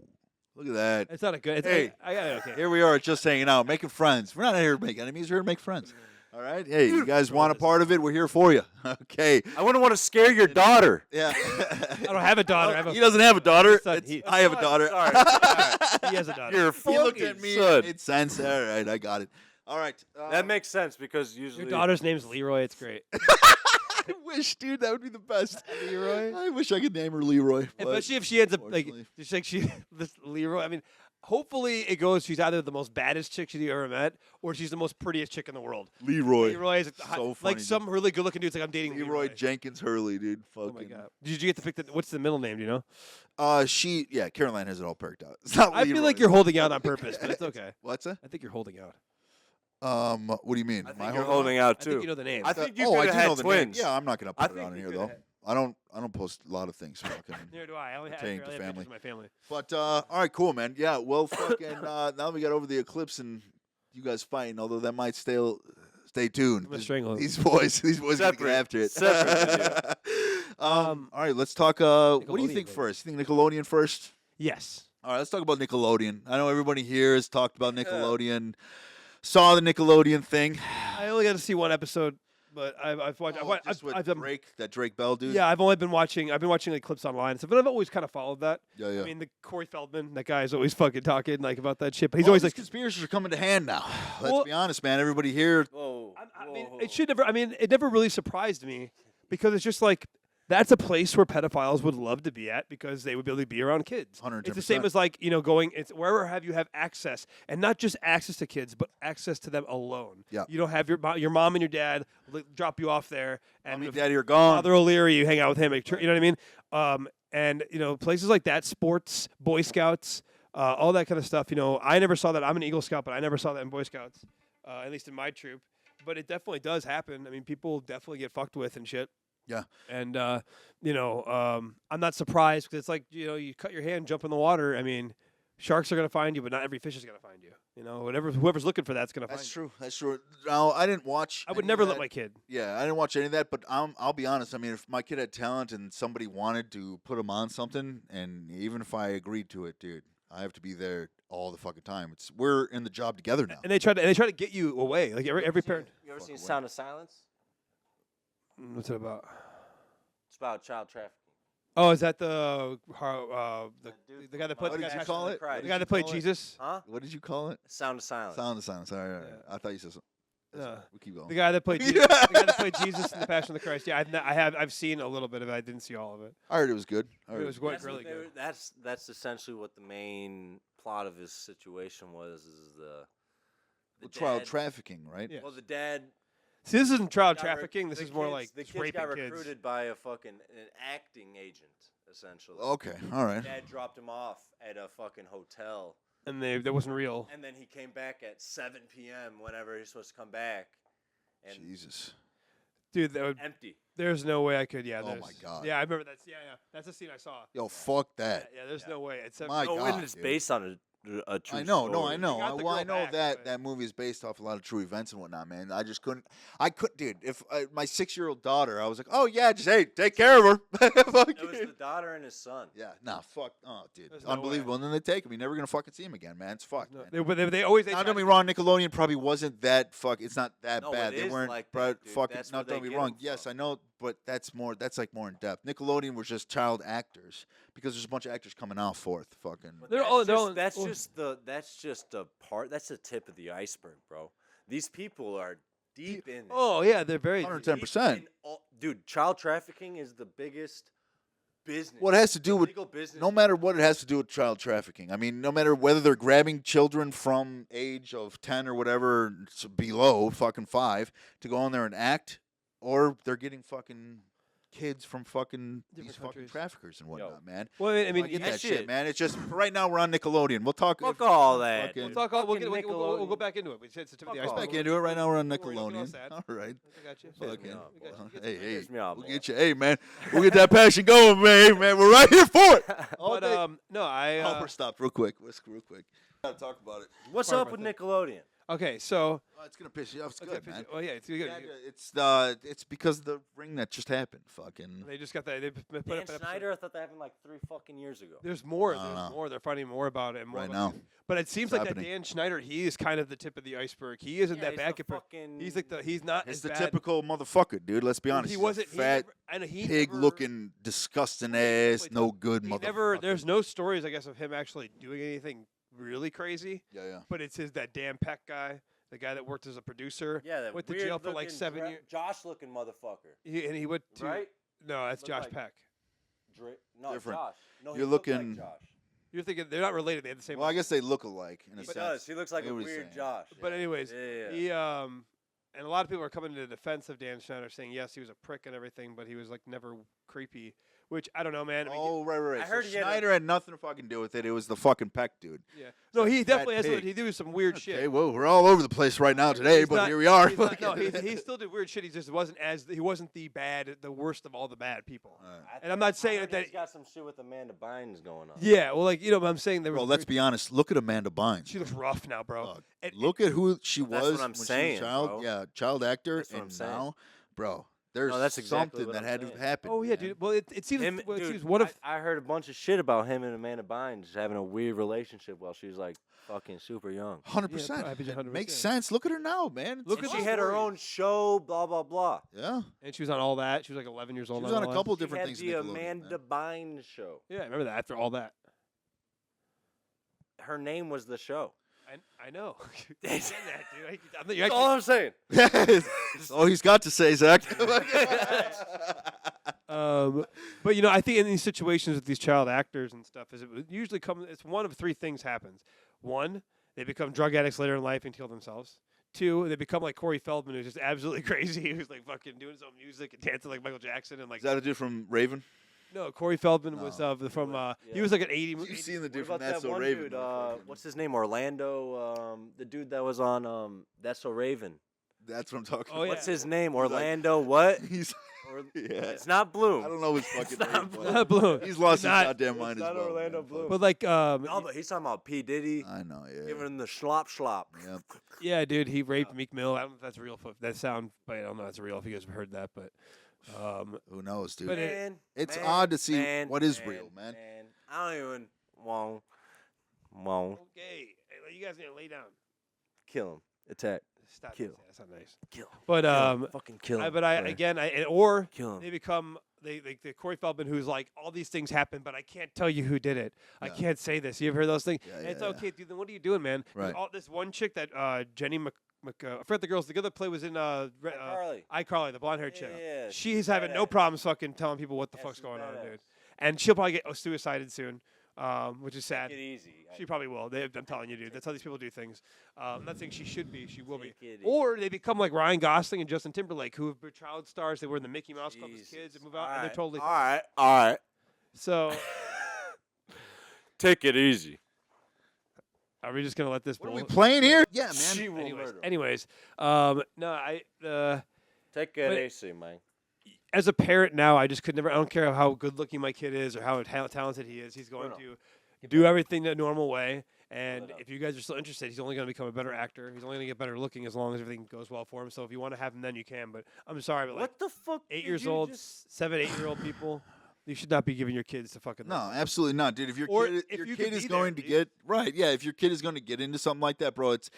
look at that. It's not a good. It's Hey. I got it. Okay. Here we are just hanging out, making friends. We're not here to make enemies. We're here to make friends. All right? Hey, you guys want a part of it? We're here for you. Okay. I wouldn't want to scare your daughter. Yeah. I don't have a daughter. I have He a, doesn't have a daughter. Son, It's- he- I have a daughter. Sorry. he has a daughter. You're a He looked fucking at me. son. It made sense. All right, I got it. All right. That makes sense because usually Your daughter's name's Leroy. It's great. I wish, dude, that would be the best. Leroy? I wish I could name her Leroy. but- Especially if she ends up like, unfortunately. just like she, this Leroy. I mean, hopefully it goes. She's either the most baddest chick she's ever met, or she's the most prettiest chick in the world. Leroy. Leroy is So funny, like dude. some really good-looking dude's like I'm dating Leroy Jenkins Hurley, dude. Oh Fucking. my god! Did you get to pick the? What's the middle name? Do you know? Caroline has it all perked out. It's not I feel Leroy. like you're holding out on purpose, but it's okay. What's that? I think you're holding out. What do you mean? I Am think I you're holding holding out I too. think you know the name. I think you oh, I could do have know had the twins. name. Yeah, I'm not gonna I put it think on you here could though. have- I don't post a lot of things. Fucking. Neither do I. I only have, Pertaining to barely have family. pictures of my family. But all right, cool, man. Yeah, well, fucking. Now we got over the eclipse and you guys fighting. Although that might stay tuned. I'm gonna strangle him. These boys gonna get Separate. after it. Separate Um, all right, let's talk. What do you Nickelodeon, think baby. first? You think Nickelodeon first? Yes. All right, let's talk about Nickelodeon. I know everybody here has talked about Nickelodeon. Saw the Nickelodeon thing. I only got to see one episode, but I've watched. Just with I've done. Drake, that Drake Bell dude. Yeah, I've only been watching. I've been watching like clips online and stuff, but I've always kind of followed that. yeah. I mean, the Corey Feldman, that guy is always fucking talking like about that shit. But he's All always these like, conspiracies are coming to hand now. Let's Well- be honest, man. Everybody here. Whoa. I mean, it should never. I mean, it never really surprised me because it's just like that's a place where pedophiles would love to be at because they would be able to be around kids. 110%. It's the same as like going. It's wherever have you have access, and not just access to kids, but access to them alone. Yeah. You don't have your mom and your dad drop you off there, and Mommy, if Daddy are gone. Father O'Leary, you hang out with him. You know what I mean? And places like that, sports, Boy Scouts, all that kind of stuff. I never saw that. I'm an Eagle Scout, but I never saw that in Boy Scouts, at least in my troop. But it definitely does happen. I mean, people definitely get fucked with and shit. Yeah. And I'm not surprised because it's like you cut your hand, jump in the water. I mean, sharks are gonna find you, but not every fish is gonna find you. Whoever's looking for that's gonna find That's you. true. That's true. Now, I didn't watch. I would any of never let that. my kid. Yeah, I didn't watch any of that, but I'll be honest. I mean, if my kid had talent and somebody wanted to put him on something, and even if I agreed to it, dude, I have to be there all the fucking time. We're in the job together now. And they try to get you away. Like every parent. You ever seen away. Sound of Silence? What's it about? It's about child trafficking. Oh, is that the dude the guy that played What the did guy, you call it? Christ. the guy that played Call it? Jesus? Huh? What did you call it? Sound of Silence. Sound of silence. All right. Yeah. I thought you said something. That's No. fine. We keep going. The guy that played Jesus, the guy that played Jesus in the Passion of the Christ. Yeah, I've seen a little bit of it. I didn't see all of it. I heard it was good. I heard It was good. really what they good. were- That's essentially what the main plot of his situation was. Is the Child dad- trafficking, right? Yeah. Well, the dad. See, this isn't child got rec- trafficking. This the is more kids- like the just kids raping got kids. recruited by an acting agent, essentially. Okay. All right. Dad dropped him off at a fucking hotel, And that wasn't real. and then he came back at 7 p.m. whenever he's supposed to come back, and Jesus. Dude, empty. there's no way I could. Yeah. Oh there's- my God. Yeah, I remember that. Yeah. That's a scene I saw. Yo, fuck that. Yeah, there's no way. It's My No, God, and it's dude. based on a true I know, story. no, I know. got the Well, I girl know back, that but- that movie is based off a lot of true events and whatnot, man. I just couldn't. Dude. If my 6-year-old daughter, I was like, oh yeah, just hey, take care of her. Fuck It was you. the daughter and his son. Yeah, nah, fuck. Oh, dude, There's no way. unbelievable. And then they take him. You're never gonna fucking see him again, man. It's fucked. No, man. they always. Now, don't get me wrong. Nickelodeon probably wasn't that fuck. It's not that No, bad. it They is weren't. like but that, dude. fucking. That's No, where they don't get me get wrong. 'em Yes, from. I know, but that's more. That's like more in depth. Nickelodeon was just child actors because there's a bunch of actors coming out for it. Fucking. But They're that's all- just, they're all- that's well- just the part. That's the tip of the iceberg, bro. These people are deep in it. Oh yeah, they're very. 110%. Deep in dude, child trafficking is the biggest business. What has to do with legal business? no matter what it has to do with child trafficking. I mean, no matter whether they're grabbing children from age of 10 or whatever below fucking 5 to go on there and act, or they're getting fucking kids from fucking Different these fucking countries. traffickers and whatnot, man. Well, I mean, I get you- that shit, shit. man. It's just right now we're on Nickelodeon. We'll talk. Fuck all that. fucking- we'll talk. We'll Fucking go back into it. We said it's the tip of the Fuck iceberg. off. back into it right now. We're on Don't worry, don't get all Nickelodeon. sad. All right. I got you. Fucking- me off, We got you. You get Hey, the- hey, Piss me off, we'll boy. get you. Hey, man, we'll get that passion going, man. Man, we're right here for it. All But day. no, I. Hopper stopped real quick. Real quick. Gotta talk about it. What's Part up of with my Nickelodeon? Okay, so. Oh, it's gonna piss you off. It's Okay, good, man. well, yeah, it's good. Yeah, it's because of the ring that just happened. Fucking. They just got that. They put Dan up an episode. Snyder, I thought that happened like 3 fucking years ago. There's more. I don't There's know. more. They're finding more about it. And more Right about now. it. But it seems It's like that happening. Dan Schneider, he is kind of the tip of the iceberg. He isn't Yeah, that he's bad. the fucking- He's like he's not It's as the bad. typical motherfucker, dude. Let's be honest. He He's a wasn't. fat, I know he pig-looking, disgusting ass, no good He motherfucker. never. There's no stories, I guess, of him actually doing anything really crazy. Yeah. But it's that Dan Peck guy, the guy that worked as a producer. Yeah, that went to jail for like weird-looking 7 years. Josh-looking motherfucker, And he went to. right? No, that's Looked Josh like- Peck. No, Different. Josh. No, he You're looked looking- like Josh. You're thinking they're not related. They have the same. Well, I guess they look alike in a He sense. does. He looks like I a get what he's weird saying. Josh. But anyways, Yeah. he and a lot of people are coming to the defense of Dan Schneider, saying yes, he was a prick and everything, but he was like never creepy. Which I don't know, man. I mean, Oh, right. I So heard he had a- Schneider had nothing to fucking do with it. It was the fucking Peck dude. yeah. No, he fat definitely has. pig. He do some weird Okay, shit. well, we're all over the place right now today, He's but not- here we are. He's not, no, he still did weird shit. He just wasn't the worst of all the bad people. And I'm not saying I heard that- he's got some shit with Amanda Bynes going on. Yeah, well, like I'm saying there was. Bro, let's be honest. Look at Amanda Bynes. She looks rough now, bro. Dog. And- Look at who she That's was what I'm when she saying, was a child. bro. Yeah, child actor. That's what I'm and saying. now, bro, there's No, that's exactly something what that I'm had to saying. happen. Oh yeah, man. dude. Well, it seems. Him, Well, it dude, seems what if? I heard a bunch of shit about him and Amanda Bynes having a weird relationship while she was like fucking super young. 100%. probably It 100%. Makes sense. Look at her now, man. Look And at she the had her story. own show, blah blah blah. Yeah. And she was on all that. She was like 11 years She old. was on a all couple She different had things. the Nickelodeon, Amanda man. Bynes show. that. Yeah, I remember that. After all that, Her name was the show. I know. You're saying that, dude. I'm not, you're That's all I'm saying. Oh, he's got to say, Zach. But I think in these situations with these child actors and stuff, is it usually comes. It's one of three things happens. One, they become drug addicts later in life and kill themselves. Two, they become like Corey Feldman, who's just absolutely crazy, who's like fucking doing his own music and dancing like Michael Jackson and like. Is that a dude from Raven? No, Corey Feldman was No. from. He Yeah. was like an 80. You've seen the What dude from about That's that So one Raven. dude? motherfucker. What's his name? Orlando. The dude that was on That's So Raven. That's what I'm talking Oh, about. yeah. What's his name? He's like- Orlando. What? He's, Or, yeah. It's not Bloom. I don't know his fucking not name. Bloom. but Not Bloom. He's lost his Not- goddamn mind it's as not well. Orlando man. Bloom. But like, No, but he's talking about P Diddy I know, yeah. giving him the slop. Yep. yeah, dude, he raped Meek Mill. I don't know if that's real. That sound, but I don't know if that's real. If you guys have heard that, but Who knows, dude? But it- Man, It's man, odd to see man, what is real, man. I don't even want okay, hey, you guys need to lay down. kill him. Attack. Stop. Kill. Yeah, that's not nice. Kill. But Fucking kill him. but I Right. again, or Kill him. they become the Corey Feldman who's like all these things happen, but I can't tell you who did it. I Yeah. can't say this. You ever heard those things? Yeah, And yeah, it's yeah. okay, dude. Then what are you doing, man? There's Right. All this one chick that Jenny I forgot the girls. The girl that play was in Carly. iCarly, the blonde haired chick. Yeah, She's having no badass. problems fucking telling people what the Yeah, fuck's she's going on, badass. dude. And she'll probably get suicided soon, which is sad. Take it easy. She probably will. I'm telling you, dude. That's how these people do things. I'm not saying she should be. She will be. Take it easy. Or they become like Ryan Gosling and Justin Timberlake, who were child stars. They were in the Mickey Mouse Club as kids and move out, and they're totally. All right. So, Take it easy. are we just gonna let this? What are we bull- playing here? Yeah, man. She will Anyways, murder him. anyways, no, Take it but- easy, man. as a parent now, I just could never. I don't care how good looking my kid is or how talented he is. He's going Bruno. to do everything the normal way. And it up. if you guys are still interested, he's only going to become a better actor. He's only going to get better looking as long as everything goes well for him. So if you want to have him, then you can. But I'm sorry, but like What the fuck? 8 did years you old, just- 7, 8-year-old people, you should not be giving your kids to fucking. No, absolutely not, dude. If your Or kid, if your you kid could is be going there, to dude. get right, yeah. If your kid is going to get into something like that, bro, it's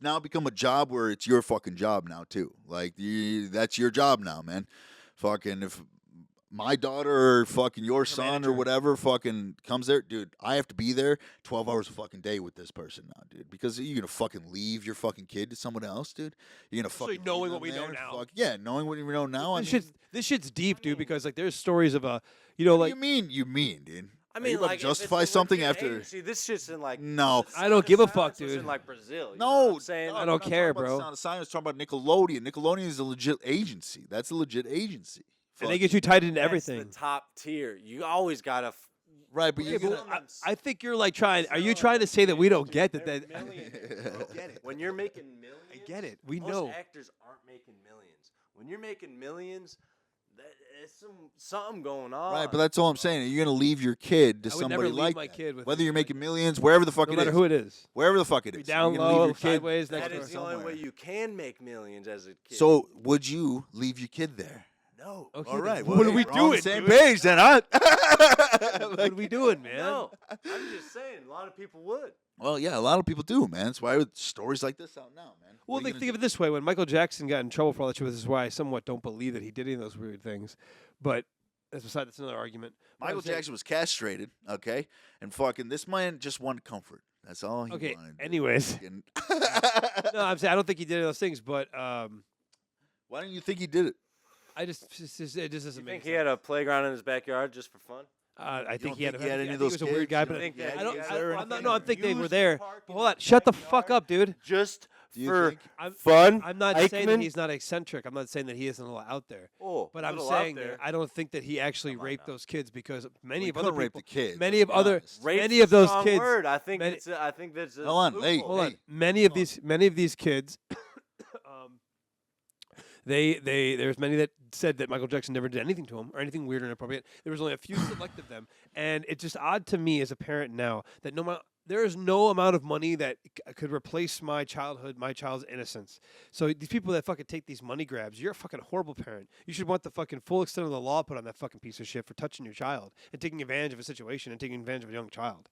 now become a job where it's your fucking job now too. Like that's your job now, man. Fucking if my daughter or fucking your son manager. or whatever fucking comes there, dude, I have to be there 12 hours a fucking day with this person now, dude. Because you're going to fucking leave your fucking kid to someone else, dude. You're going to Especially fucking knowing leave what we them know there? now. Fuck, yeah, knowing what we know now. This shit's deep, dude, because like there's stories of you know, what like do you mean, dude? I Are mean, you about like to if it's justify a something legit after? agency, this shit's in like No. I don't give a Silence fuck, was dude. in like Brazil. You know No, what I'm saying? I don't care, bro. Sound of Silence, talking about Nickelodeon. Nickelodeon is a legit agency. That's a legit agency. and they Fuck. get you tied into That's everything. the top tier. You always gotta. Right, but Yeah, you're but gonna. I think you're like trying. Are you trying to say that we don't get that? They're That millions, I bro. get it. When you're making millions, I get it. We most know. actors aren't making millions. When you're making millions, it's something going on. Right, but that's all I'm saying. You're gonna leave your kid to I would never somebody leave like my that. kid with Whether you're like making millions, wherever the fuck No it matter is, who it is. wherever the fuck it Be is, down you're gonna leave low, your kid. sideways, next that door. is the only somewhere. way you can make millions as a kid. So, would you leave your kid there? no. Okay, All then right. what well, are we we're on the doing? same dude? page then, huh? What are we doing, man? No, I'm just saying. A lot of people would. Well, yeah, a lot of people do, man. That's why stories like this out now, man. Well, think of it this way: when Michael Jackson got in trouble for all that shit, this is why I somewhat don't believe that he did any of those weird things. But that's another argument. But I'm Michael saying- Jackson was castrated, okay, and fucking this man just wanted comfort. That's all he Okay. wanted. Anyways, Fucking- no, I'm saying I don't think he did any of those things, but Why don't you think he did it? I just it just You doesn't make think sense. he had a playground in his backyard just for fun? I think don't he had. think he had I any think of he those was a weird kids? guy, You but think he that had I don't. kids I- there or I'm anything? No, I think they were Used there. park But in hold on, his shut the backyard? fuck up, dude. Just Do you for think? fun? I'm not saying that Eichmann? he's not eccentric. I'm not saying that he isn't allowed out there. Oh, But I'm little out saying there. that I don't think that he actually Come on raped now. those kids because many Well, of he other couldn't rape people, the kids. many let's of be other, honest. Rape's many a of those strong kids. Word. I think many- I think that's a Hold on, hey, loophole. Hold on. Hey, Many of these kids, there's many that said that Michael Jackson never did anything to him or anything weird or inappropriate. There was only a few select of them, and it's just odd to me as a parent now that there is no amount of money that could replace my childhood, my child's innocence. So these people that fucking take these money grabs, you're a fucking horrible parent. You should want the fucking full extent of the law put on that fucking piece of shit for touching your child and taking advantage of a situation and taking advantage of a young child.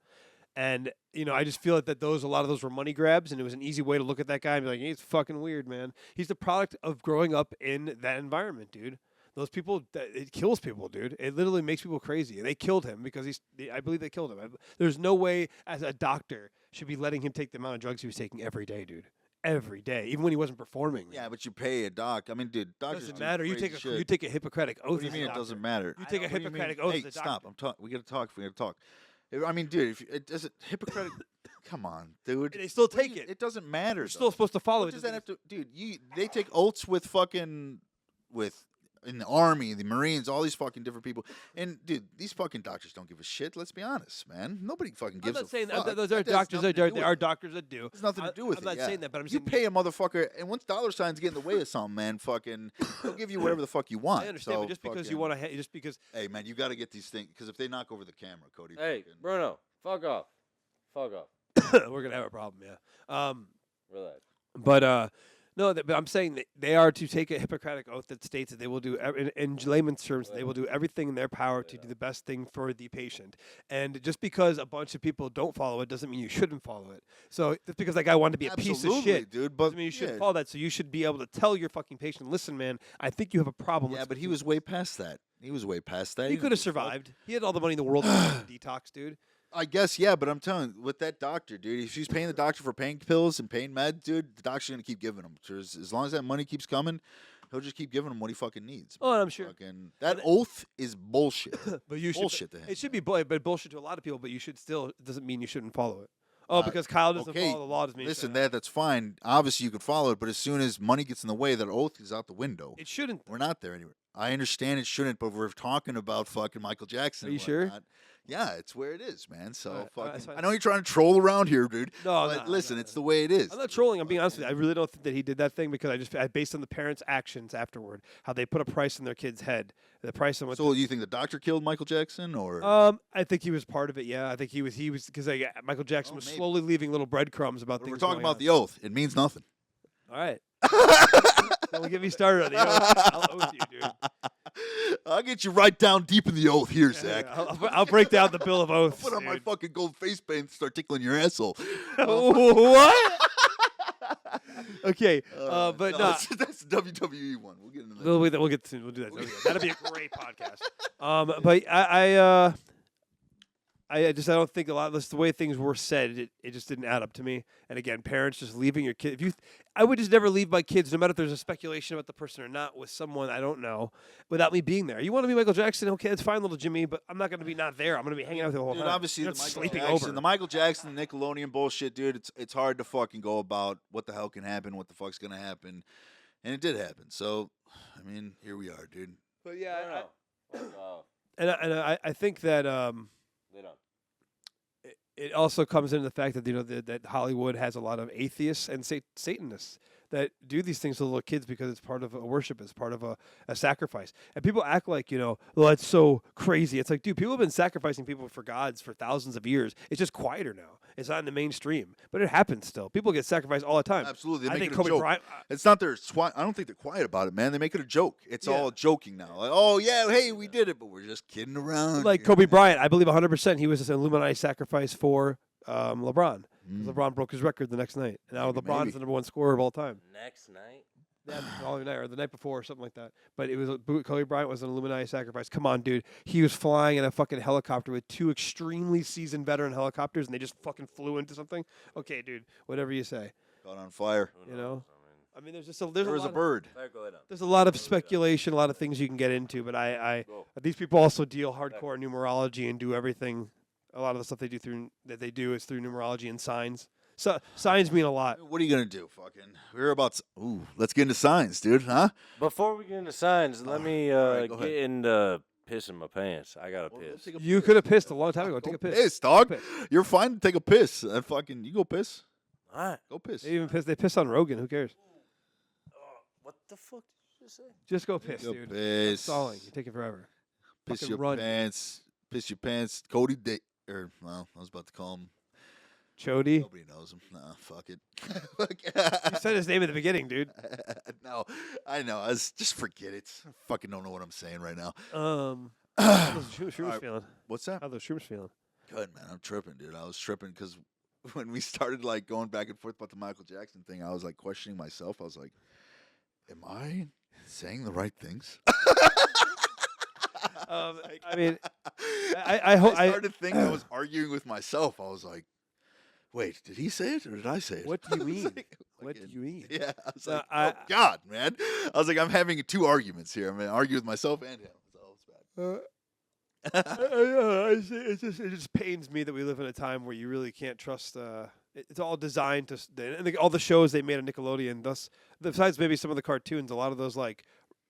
And I just feel that a lot of those were money grabs, and it was an easy way to look at that guy and be like, he's fucking weird, man. He's the product of growing up in that environment, dude. Those people, it kills people, dude. It literally makes people crazy. And they killed him because I believe they killed him. There's no way as a doctor should be letting him take the amount of drugs he was taking every day, dude. Every day, even when he wasn't performing. Yeah, but you pay a doc. I mean, dude, It doctors doesn't do matter. You crazy take shit. a Hippocratic oath. What do you as a mean it doctor. doesn't matter? You take a What do you mean? Hippocratic oath Hey, as a stop! doctor. We gotta talk. We gotta talk. I mean, dude, if it doesn't Hippocratic, come on, dude. They still What do take you- it. It doesn't matter. You're still supposed to follow What it. does that have to, dude? They take oaths with fucking in the army, the Marines, all these fucking different people. And dude, these fucking doctors don't give a shit. Let's be honest, man. Nobody fucking I'm gives not a saying fuck. that those are That has doctors. nothing to do There with are it. doctors that do. There's nothing to do with I'm it. not yeah. saying that, but I'm you saying pay a motherfucker, and once dollar signs get in the way of something, man, fucking, they'll give you whatever the fuck you want. I understand, So, but just because you fucking- want to, just because hey, man, you got to get these things because if they knock over the camera, Cody, Hey, fucking- Bruno, fuck off. Fuck off. we're gonna have a problem, yeah. Relax. But no, but I'm saying that they are to take a Hippocratic oath that states that they will do, in layman's terms, they will do everything in their power to do the best thing for the patient. And just because a bunch of people don't follow it doesn't mean you shouldn't follow it. So just because that guy wanted to be a piece of Absolutely, shit, dude. But doesn't mean you shouldn't yeah. follow that. So you should be able to tell your fucking patient, listen, man, I think you have a problem. Yeah, Let's but he do was way past that. He was way past that. He didn't could have give a fuck. survived. He had all the money in the world to detox, dude. I guess, yeah, but I'm telling you, with that doctor, dude, if she's paying the doctor for pain pills and pain meds, dude, the doctor's going to keep giving him. As long as that money keeps coming, he'll just keep giving him what he fucking needs. Oh, and I'm sure. Fucking, that But- oath is bullshit. But you should. Bullshit to him. It should be but bullshit to a lot of people. But you should still. It doesn't mean you shouldn't follow it. Oh, because Kyle doesn't okay, follow the law doesn't mean you Listen, shouldn't. that's fine. Obviously, you can follow it, but as soon as money gets in the way, that oath is out the window. It shouldn't. We're not there anywhere. I understand it shouldn't, but we're talking about fucking Michael Jackson. Are and you sure? whatnot. Yeah, it's where it is, man. So Alright, fucking. that's fine. I know you're trying to troll around here, dude. No, but no, listen, no, it's the way it is. I'm not trolling. I'm being honest with you. I really don't think that he did that thing because based on the parents' actions afterward, how they put a price on their kid's head, the price on what. So you think the doctor killed Michael Jackson, or I think he was part of it. Yeah, I think he was because Michael Jackson Oh, was maybe. slowly leaving little breadcrumbs about we're things. talking going about on. the oath? It means nothing. All right. Don't get me started on the oath. I'll oath you, dude. I'll get you right down deep in the oath here, Zach. I'll break down the Bill of Oaths. Put on my dude. fucking gold face paint and start tickling your asshole. What? Okay, but no, no. that's the WWE one. We'll get into We'll get to we'll do that. That'll be a great podcast. But I don't think a lot of this, the way things were said, it just didn't add up to me. And again, parents just leaving your kid. I would just never leave my kids, no matter if there's a speculation about the person or not, with someone I don't know, without me being there. You want to be Michael Jackson? Okay, it's fine, little Jimmy, but I'm not going to be not there. I'm going to be hanging out with you the whole Dude, time. obviously You're the not Michael sleeping Jackson, over. the Michael Jackson, Nickelodeon bullshit, dude. It's hard to fucking go about what the hell can happen, what the fuck's gonna happen, and it did happen. So, I mean, here we are, dude. But yeah, Wow. I think that Lay down. it also comes into the fact that that Hollywood has a lot of atheists and Satanists that do these things to little kids because it's part of a worship, it's part of a sacrifice. And people act like, well, that's so crazy. It's like, dude, people have been sacrificing people for gods for thousands of years. It's just quieter now. It's not in the mainstream, but it happens still. People get sacrificed all the time. Absolutely, they I make think it a Kobe joke. Bryant. It's not their I don't think they're quiet about it, man. They make it a joke. It's all joking now. Like, oh yeah, hey, we did it, but we're just kidding around. Like here, Kobe man. Bryant, I believe 100% he was an Illuminati sacrifice for LeBron. 'Cause LeBron broke his record the next night. And now LeBron's maybe. the number one scorer of all time. Next night. Yeah, the following night or the night before or something like that. But it was Kobe Bryant was an Illuminati sacrifice. Come on, dude. He was flying in a fucking helicopter with two extremely seasoned veteran helicopters, and they just fucking flew into something. Okay, dude. Whatever you say. Caught on fire. Who You know? knows? I mean, there's just There was a lot bird. Go lay down. there's a lot of speculation, a lot of things you can get into. But these people also deal hardcore in numerology and do everything. A lot of the stuff they do is through numerology and signs. So signs mean a lot. What are you gonna do? Fucking. We're about. Let's get into signs, dude. Huh? Before we get into signs, let me right, go get ahead. into pissing my pants. I gotta Well, piss. take a You piss. could have pissed a long time ago. Take Go a piss. piss, dog. Piss. You're fine to take a piss. You go piss. All right. Go piss. They even piss. They piss on Rogan. Who cares? What the fuck did you just say? Just go piss, Go dude. piss. Stalling. You're taking forever. Piss Fucking your run. pants. Piss your pants. Cody I was about to call him. Chody. Nobody knows him. Nah, fuck it. You said his name at the beginning, dude. No, I know. Just forget it. I fucking don't know what I'm saying right now. How those shrooms Alright. feeling? What's that? How those shrooms feeling? Good, man. I'm tripping, dude. I was tripping because when we started like going back and forth about the Michael Jackson thing, I was like questioning myself. I was like, am I saying the right things? I mean, I hope. I started thinking I was arguing with myself. I was like, wait, did he say it or did I say it? What do you I was mean? like, What do fucking- you mean? Yeah, I was No, like, I- oh God, man. I was like, I'm having two arguments here. I'm going to argue with myself and him. So it's bad. It just pains me that we live in a time where you really can't trust. It's all designed to, and all the shows they made on Nickelodeon. Thus, besides maybe some of the cartoons, a lot of those like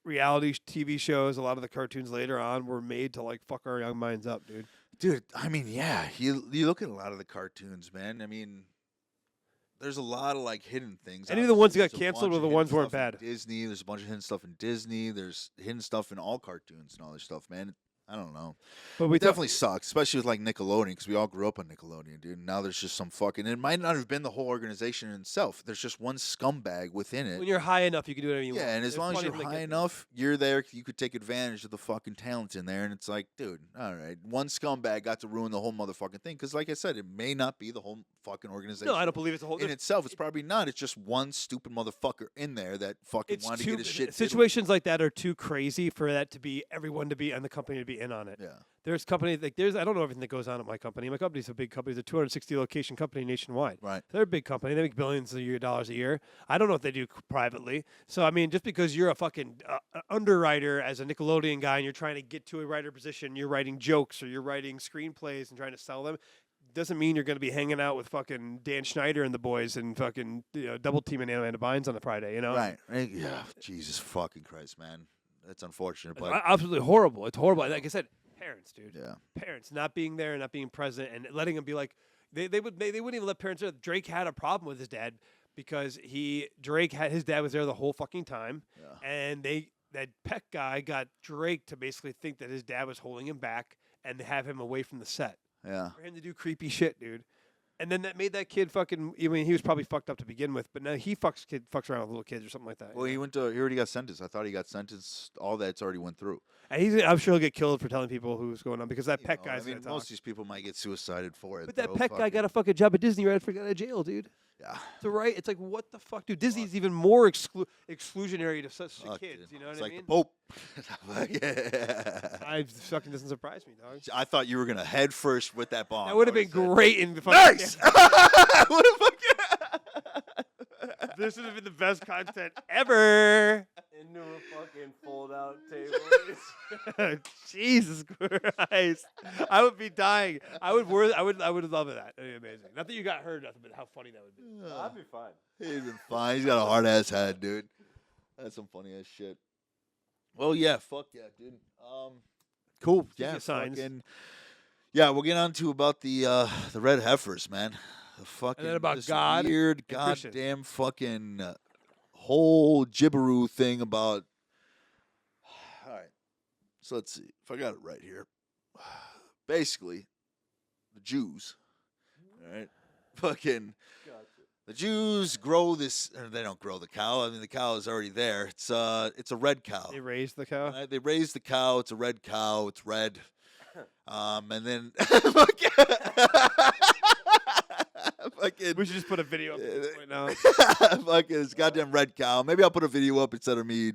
reality TV shows, a lot of the cartoons later on were made to like fuck our young minds up, dude. Dude, I mean, yeah, you look at a lot of the cartoons, man. I mean, there's a lot of like hidden things. Any of the ones that got Obviously, there's a canceled bunch or the of ones hidden weren't stuff in bad? Disney, there's a bunch of hidden stuff in Disney. There's hidden stuff in all cartoons and all this stuff, man. I don't know. But we It definitely sucks, especially with like Nickelodeon, because we all grew up on Nickelodeon, dude. Now there's just some fucking. It might not have been the whole organization in itself. There's just one scumbag within it. when you're high enough, you can do whatever you want. Yeah, and as There's long as plenty you're of them that high get- enough, you're there. You could take advantage of the fucking talent in there, and it's like, dude, all right, one scumbag got to ruin the whole motherfucking thing. Because, like I said, it may not be the whole fucking organization. No, I don't believe it's a whole. In itself, it's probably not. It's just one stupid motherfucker in there that fucking It's wanted too, to get his shit. situations like that are too crazy for that to be everyone to be and the company to be in on it. Yeah. There's companies like I don't know everything that goes on at my company. My company's a big company. It's a 260 location company nationwide. Right. They're a big company. They make billions of dollars a year. I don't know what they do privately. So I mean, just because you're a fucking underwriter as a Nickelodeon guy and you're trying to get to a writer position, you're writing jokes or you're writing screenplays and trying to sell them, doesn't mean you're going to be hanging out with fucking Dan Schneider and the boys and fucking double teaming Amanda Bynes on a Friday. You know. Right. Yeah. Jesus fucking Christ, man. That's unfortunate, but Absolutely horrible. It's horrible. Like I said, parents, dude. yeah. Parents not being there, not being present, and letting them be like they wouldn't even let parents know. Drake had a problem with his dad because Drake had his dad was there the whole fucking time, Yeah. and that Peck guy got Drake to basically think that his dad was holding him back and have him away from the set Yeah. for him to do creepy shit, dude. And then that made that kid fucking. I mean, he was probably fucked up to begin with, but now he fucks around with little kids or something like that. Well, he already got sentenced. I thought he got sentenced. All that's already went through. And I'm sure he'll get killed for telling people who's going on because that You Peck know, guy's I mean, gonna talk. most of these people might get suicided for it. But that though. Peck guy got a fucking job at Disney right after he got out of jail, dude. Yeah. to write. It's like, what the fuck, dude? Disney's even more exclusionary to such Fuck, kids. dude. You know what It's I like mean? the Pope. Yeah. I fucking doesn't surprise me, dog. I thought you were gonna head first with that bomb. That would have I been would've said, great in the fucking. Nice. What the fuck? This would have been the best content ever. Into a fucking fold-out table. Jesus Christ! I would be dying. I would love that. That'd be amazing. Not that you got hurt, nothing, but how funny that would be. I'd be fine. He'd been fine. He's got a hard ass head, dude. That's some funny ass shit. Well, yeah, fuck yeah, dude. Cool. Speaking Yeah, of signs. fucking. Yeah, we'll get on to about the red heifers, man. The fucking then about this God weird and Christians. goddamn fucking whole gibberoo thing about. All right, so let's see if I got it right here. Basically, the Jews. All right, fucking. The Jews grow this. Or they don't grow the cow. I mean, the cow is already there. It's a red cow. They raised the cow. Right? They raise the cow. It's a red cow. It's red. And then fucking. We should just put a video up right now. Fucking this goddamn red cow. Maybe I'll put a video up instead of me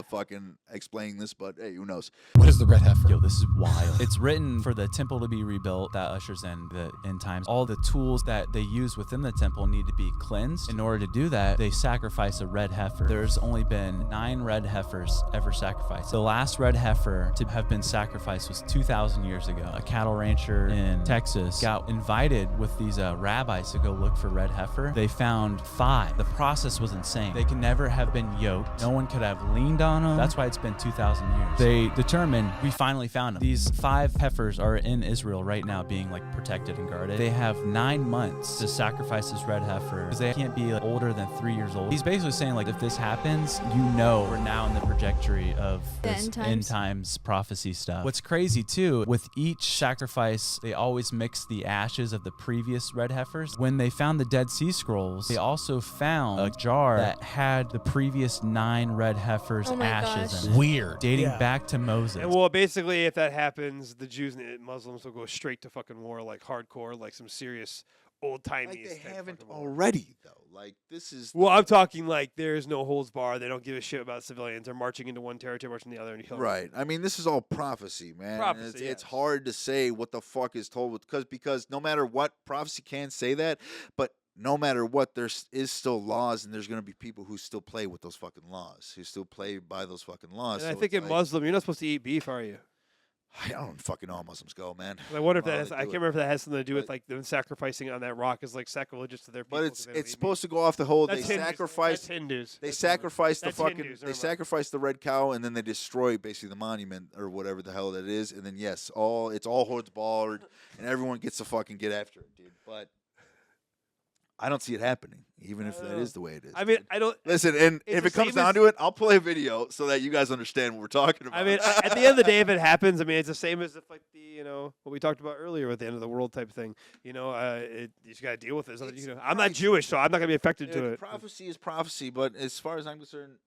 fucking explaining this. But hey, who knows? What is the red heifer? Yo, this is wild. It's written for the temple to be rebuilt. That ushers in the end times. All the tools that they use within the temple need to be cleansed. In order to do that, they sacrifice a red heifer. There's only been 9 red heifers ever sacrificed. The last red heifer to have been sacrificed was 2,000 years ago. A cattle rancher in Texas got invited with these rabbis to go look for red heifer. They found 5. The process was insane. They could never have been yoked. No one could have leaned on them. That's why it's been 2,000 years. They determined we finally found them. These 5 heifers are in Israel right now being like protected and guarded. They have 9 months to sacrifice this red heifer because they can't be like, older than 3 years old. He's basically saying like if this happens, you know we're now in the trajectory of The this end times. end times prophecy stuff. What's crazy too, with each sacrifice, they always mix the ashes of the previous red heifers. When they found the Dead Sea Scrolls, they also found a jar that had the previous 9 red heifers' Oh my ashes gosh. in it, Weird. dating back to Moses. And well, basically, if that happens, the Jews and Muslims will go straight to fucking war, like hardcore, like some serious old timey. Like they haven't already though. Like this is. Well, I'm talking like there's no holds bar. They don't give a shit about civilians. They're marching into one territory, marching the other, and killing. Right. I mean, this is all prophecy, man. And Prophecy, it's yes. hard to say what the fuck is told because no matter what, prophecy can say that, but no matter what, there is still laws, and there's going to be people who still play with those fucking laws, who still play by those fucking laws. And I So think it's in like, Muslim, you're not supposed to eat beef, are you? I don't fucking know how Muslims go, man. 'Cause I wonder if How that has. they I do can't it. remember if that has something to do with But- like them sacrificing on that rock is like sacrilegious to their people. But 'cause it's they don't eat meat. supposed to go off the whole. That's They Hindus. sacrifice. That's Hindus. They That's different. sacrifice the That's fucking. Hindus, They never mind. sacrifice the red cow, and then they destroy basically the monument or whatever the hell that is, and then yes, it's all holds barred, and everyone gets to fucking get after it, dude. But I don't see it happening, even if that is the way it is. I mean, dude. I don't. Listen, and it's if the it comes same down as- to it, I'll play a video so that you guys understand what we're talking about. I mean, at the end of the day, if it happens, I mean, it's the same as if like what we talked about earlier with the end of the world type thing. You just got to deal with it. There's nothing you can do. I'm not right. Jewish, so I'm not gonna be affected to Dude, it. prophecy is prophecy, but as far as I'm concerned,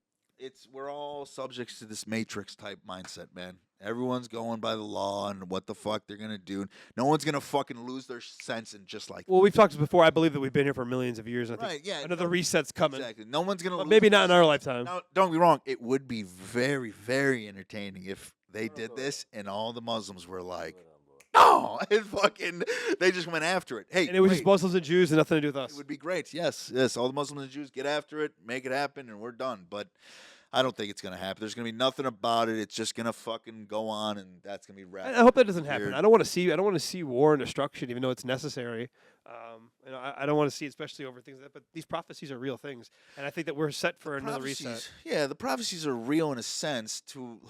we're all subjects to this matrix type mindset, man. Everyone's going by the law and what the fuck they're gonna do. No one's gonna fucking lose their sense and just like Well, we've talked before. I believe that we've been here for millions of years. And I think right, yeah, another no- reset's coming. exactly. No one's gonna. But lose maybe their not in our sense. lifetime. Now, don't get me wrong. It would be very, very entertaining if they did this and all the Muslims were like, "No," and fucking they just went after it. Hey, And it was wait, just Muslims and Jews and nothing to do with us. it would be great. Yes. All the Muslims and Jews get after it, make it happen, and we're done. But I don't think it's gonna happen. There's gonna be nothing about it. It's just gonna fucking go on, and that's gonna be wrapped. I hope that doesn't happen. Weird. I don't want to see war and destruction, even though it's necessary. I don't want to see, especially over things like that. But these prophecies are real things, and I think that we're set for another reset. Prophecies- Yeah, the prophecies are real in a sense, to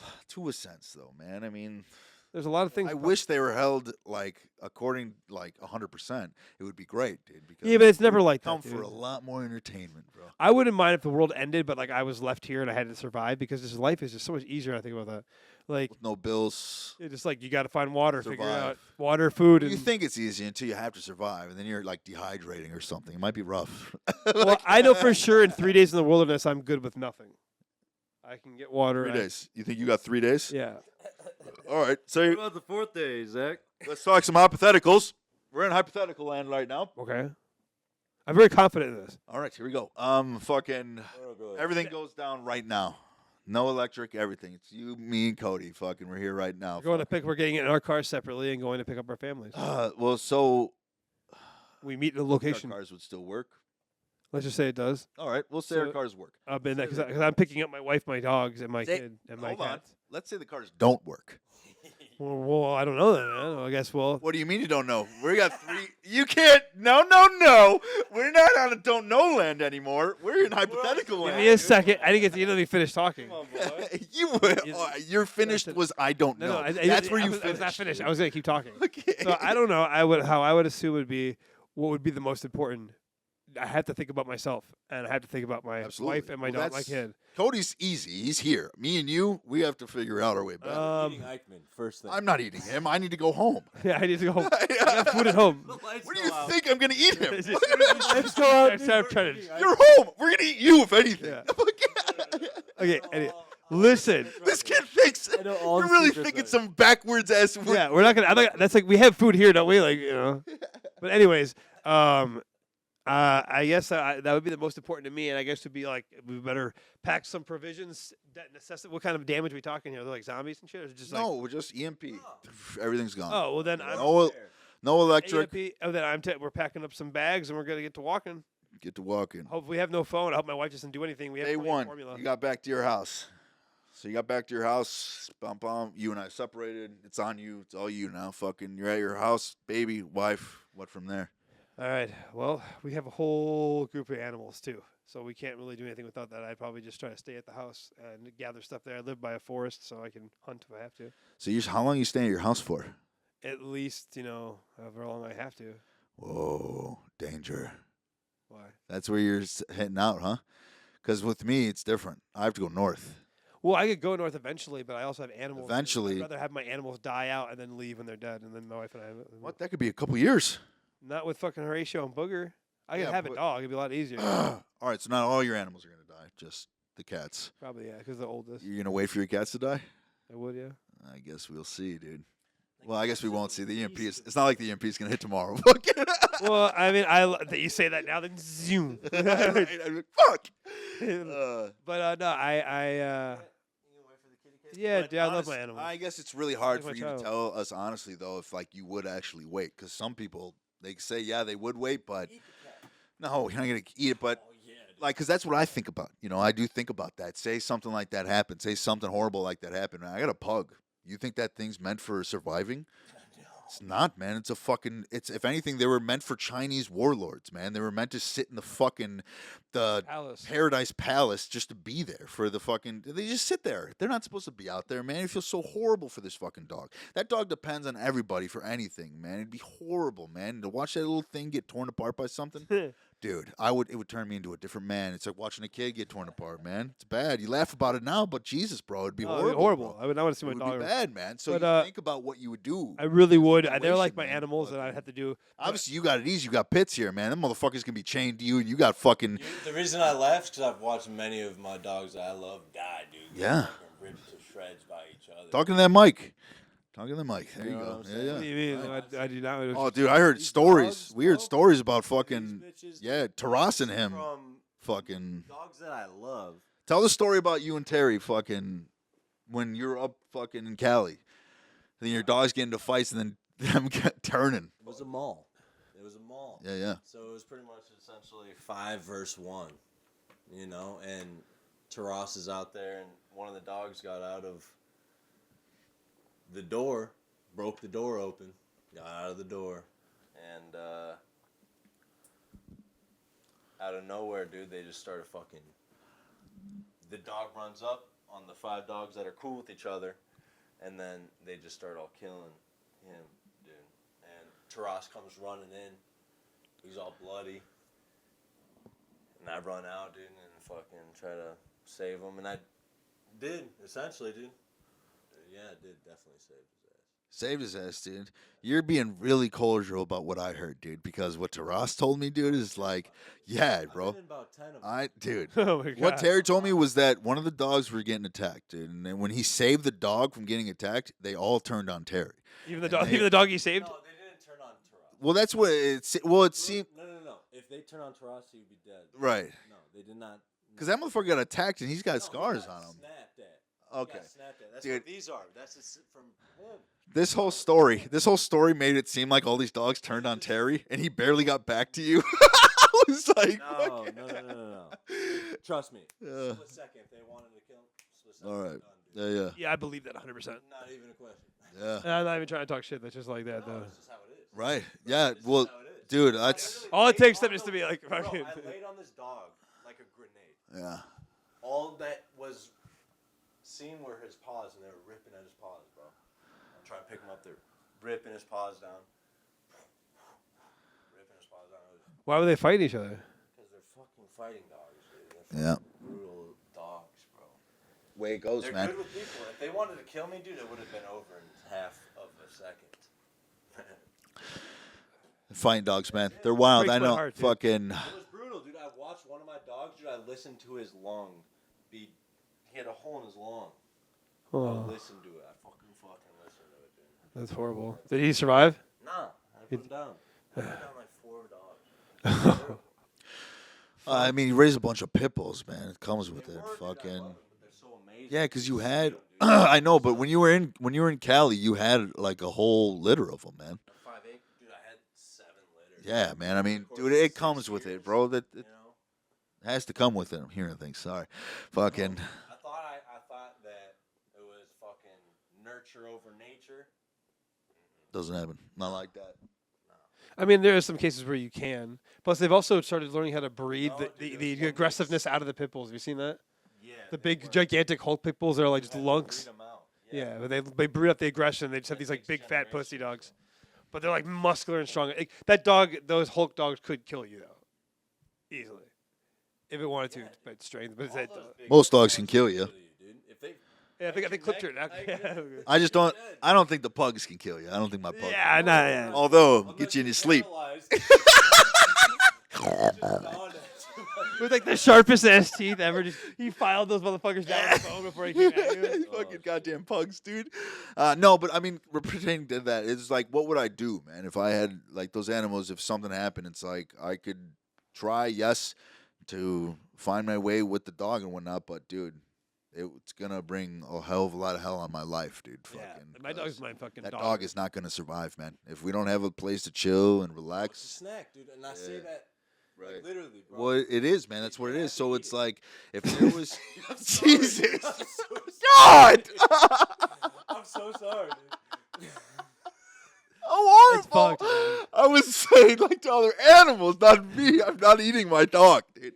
a sense, though, man. I mean, There's a lot of things. I wish they were held like according 100%. It would be great, dude. Because Yeah, but it's it never would like that, come for dude. a lot more entertainment, bro. I wouldn't mind if the world ended, but like I was left here and I had to survive because this life is just so much easier. I think about that. Like With no bills. it's just like you got to find water, figure Survive. out water, food, and You think it's easy until you have to survive, and then you're like dehydrating or something. It might be rough. well, I know for sure in 3 days in the wilderness, I'm good with nothing. I can get water. 3 days. You think you got 3 days? Yeah. All right. What So about the 4th day, Zach? let's talk some hypotheticals. We're in hypothetical land right now. Okay. I'm very confident in this. All right, here we go. Fucking everything goes down right now. No electric, everything. It's you, me, and Cody. Fucking, we're here right now. We're getting in our cars separately and going to pick up our families. Well, so We meet in a our location. cars would still work. Let's just say it does. All right, we'll say So- our cars work. Because I'm picking up my wife, my dogs, and my Say- kid, and my Hold on. cats. Let's say the cars don't work. Well, I don't know that, man. I guess we'll. What do you mean you don't know? We got 3. You can't. No. We're not on a don't know land anymore. We're in hypothetical Give land. me a second. I didn't get to. You let me finish talking. Your finished was I don't know. That's where you finished. I was not finished. I was gonna keep talking. Okay. So I don't know. How I would assume would be what would be the most important. I have to think about myself, and I have to think about my Absolutely. wife and my Well, dog, my that's- kid. Cody's easy. He's here. Me and you, we have to figure out our way back. Eating Eichmann first thing. I'm not eating him. I need to go home. Yeah, I need to go home. I got food at home. What do you think I'm going to eat him? Let's go out. You're home. We're going to eat you, if anything. Yeah. Okay. Anyway, listen. This kid thinks I know all you're the really secrets thinking of it. some backwards ass. Yeah, we're not gonna. That's like we have food here, don't we? Like But anyways, I guess that would be the most important to me, and I guess would be like we better pack some provisions that necessitate. What kind of damage are we talking here? They're like zombies and shit, or is it just No, we're just EMP. Everything's gone. like? Oh well, then I'm No electric. AMP, oh, then we're packing up some bags and we're gonna get to walking. Get to walking. Hope we have no phone. I hope my wife doesn't do anything. We have Day plenty of one, formula. you got back to your house. So you got back to your house. Bum. You and I separated. It's on you. It's all you now. Fucking, you're at your house, baby, wife. What from there? All right. Well, we have a whole group of animals too, so we can't really do anything without that. I'd probably just try to stay at the house and gather stuff there. I live by a forest, so I can hunt if I have to. So how long you staying at your house for? At least, however long I have to. Whoa, danger. Why? That's where you're heading out, huh? Because with me, it's different. I have to go north. Well, I could go north eventually, but I also have animals. Eventually. I'd rather have my animals die out and then leave when they're dead, and then my wife and I. What? That could be a couple years. Not with fucking Horatio and Booger. I could Yeah, have a but- dog. It'd be a lot easier. All right, so not all your animals are going to die, just the cats. Probably, yeah, because the oldest. You're going to wait for your cats to die? I would, yeah. I guess we'll see, dude. Well, I guess we won't see. The EMP it's not like the EMP is going to hit tomorrow. Well, I mean, that you say that now, then zoom. Fuck. But no, yeah, But dude, I love honest- my animals. I guess it's really hard Like for my you to child. tell us honestly, though, if like you would actually wait, because some people they say yeah they would wait, but no, you're not gonna eat it. But like, because that's what I think about. I do think about that. Say something like that happened. Say something horrible like that happened. Man, I got a pug. You think that thing's meant for surviving? It's not, man. It's a fucking. It's if anything, they were meant for Chinese warlords, man. They were meant to sit in the Alice. Paradise Palace just to be there for the fucking. They just sit there. They're not supposed to be out there, man. It feels so horrible for this fucking dog. That dog depends on everybody for anything, man. It'd be horrible, man. To watch that little thing get torn apart by something, dude. It would turn me into a different man. It's like watching a kid get torn apart, man. It's bad. You laugh about it now, but Jesus, bro, it'd be Oh, it'd horrible. be horrible. Bro. I would not want to see It my would dog. be bad, man. So But, you think about what you would do. I really would. They're situation, like my man. animals, and I'd have to do. Obviously, you got it easy. You got pits here, man. Them motherfuckers can be chained to you, and you got fucking. The reason I left is because I've watched many of my dogs that I love die, dude. Yeah. Fucking ripped to shreds by each other. Talking to that mic. Talking to the mic. There You you know go. what I'm Yeah, saying? yeah. What do you mean? I do not. Oh, dude, I heard These stories, dogs, weird bro, stories about These fucking, bitches, yeah, Taras and him, From fucking. dogs that I love. Tell the story about you and Terry, fucking, when you're up fucking in Cali, then your dogs get into fights and then them get turning. It was a mall. It was a mall. Yeah, yeah. So it was pretty much essentially 5 versus 1, and Taras is out there, and one of the dogs got out of the door, broke the door open, got out of the door, and out of nowhere, dude, they just started fucking. The dog runs up on the 5 dogs that are cool with each other, and then they just start all killing him, dude. And Taras comes running in. He's all bloody. And I run out, dude, and fucking try to save him. And I did, essentially, dude. Yeah, I did definitely save his ass. Saved his ass, dude. You're being really cordial about what I heard, dude, because what Taras told me, dude, is like, yeah, I've bro. been in about 10 of them. Dude. Oh my god. What Terry told me was that one of the dogs were getting attacked, dude, and then when he saved the dog from getting attacked, they all turned on Terry. Even the and dog. they- Even the dog he saved. No, they didn't turn on Taras. Well, that's what it seemed. No. if they turn on Taurasi, you'd be dead. Right. No, they did not. Because that motherfucker got attacked and he's got No, scars he got on him. Snapped at. Okay. He got snapped at. That's Dude. what these are. That's from him. This whole story made it seem like all these dogs turned on Terry and he barely got back to you. I was like, No. Trust me. Yeah. Split second. If they wanted to kill him, split second. All right. Done, dude. Yeah. Yeah, I believe that 100%. Not even a question. Yeah. And I'm not even trying to talk shit. That's just like that, No, though. this is how it is. Right. Yeah. This is Well, how it is. dude, that's. All it Laid takes them on is to the- be like Bro, fucking. I laid on this dog like a grenade. Yeah. All that was seen were his paws, and they were ripping at his paws, bro. I'm trying to pick him up. They're ripping his paws down. Ripping his paws down. Why would they fight each other? Because they're fucking fighting dogs, dude. They're Yeah. fucking brutal dogs, bro. Way it goes, They're man. good with people. If they wanted to kill me, dude, it would have been over in half of a second. Fighting dogs, man. They're wild. Breaks I my know. heart, dude. Fucking. It was brutal, dude. I watched one of my dogs, dude. I listened to his lung be. He had a hole in his lung. I Oh, listened to it. I fucking listened to it, dude. that's horrible. Did he survive? Nah, I put him down. I put down like 4 dogs. I mean, you raise a bunch of pit bulls, man. It comes with They it. were, dude. I Fucking. love them, but they're so amazing. Yeah, because you had. Dude. I know, but when you were in Cali, you had like a whole litter of them, man. 5'8", dude. I had 7 litters. Yeah, man. I mean, Of dude, course, it comes with it, bro. That You it know. has to come with it. I'm hearing things. Sorry, fucking. I thought that it was fucking nurture over nature. Doesn't happen. Not like that. I mean, there are some cases where you can. Plus, they've also started learning how to breed No, dude, the there's one aggressiveness out of the pit bulls. Have you seen that? Yeah. The they big, were- gigantic Hulk pit bulls that are like you just had to lunks. breed 'em out. Yeah, but they breed up the aggression. They just have That these like takes big fat pussy generations. dogs, but they're like muscular and strong. Like, that dog, those Hulk dogs could kill you though, easily, if it wanted to. Yeah, By strength, but it's All that. those big Most dogs can kill you. dude. If they Yeah, I think clipped her. Like, I just don't. dead. I don't think the pugs can kill you. I don't think my pug. Yeah, nah, yeah. Although Unless get you in you're your sleep. paralyzed. Just dawned at you. With like the sharpest ass teeth ever. Just, he filed those motherfuckers down the phone before he came at you. Fucking goddamn pugs, dude. No, but I mean, pretending to that, it's like, what would I do, man? If I had like those animals, if something happened, it's like I could try, yes, to find my way with the dog and whatnot, but dude, it's gonna bring a hell of a lot of hell on my life, dude. Yeah, Fucking, my 'cause dog's my fucking that dog. dog is not gonna survive, man. If we don't have a place to chill and It's a relax, snack, dude. And I say Yeah. that right? like, literally, bro. Well, it is, man. That's what it You is. have So to it's eat it. like if there was I'm sorry. Jesus, I'm so God, I'm so sorry, dude. how It's horrible! fucked, man. I was saying like to other animals, not me. I'm not eating my dog, dude.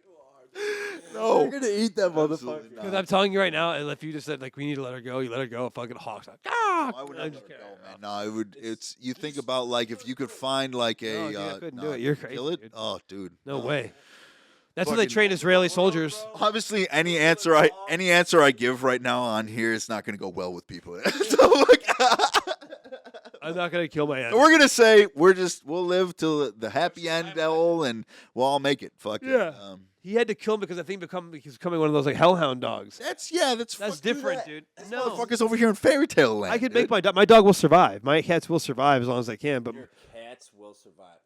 No, You're gonna eat that Absolutely motherfucker. not. Because I'm telling you right now, and if you just said like we need to let her go, you let her go. Fucking hawks like, ah! I would I'm never just go, kidding. man. No, it would. It's you think about like if you could find like a. No, dude, I couldn't do it. you You're could crazy, kill it. dude. Oh, dude. No no. way. That's what they Fucking- train Israeli soldiers. Obviously, any answer I give right now on here is not going to go well with people. So, like, I'm not gonna kill my so animal. we're gonna say we'll live till the happy end, all, and we'll all make it. Fuck it. Yeah. He had to kill him because I think he's becoming one of those like hellhound dogs. That's That's fuck, different, that. dude. This No, motherfucker's over here in fairy tale land. I could dude. make my dog will survive. My cats will survive as long as they can. But Your cats will survive.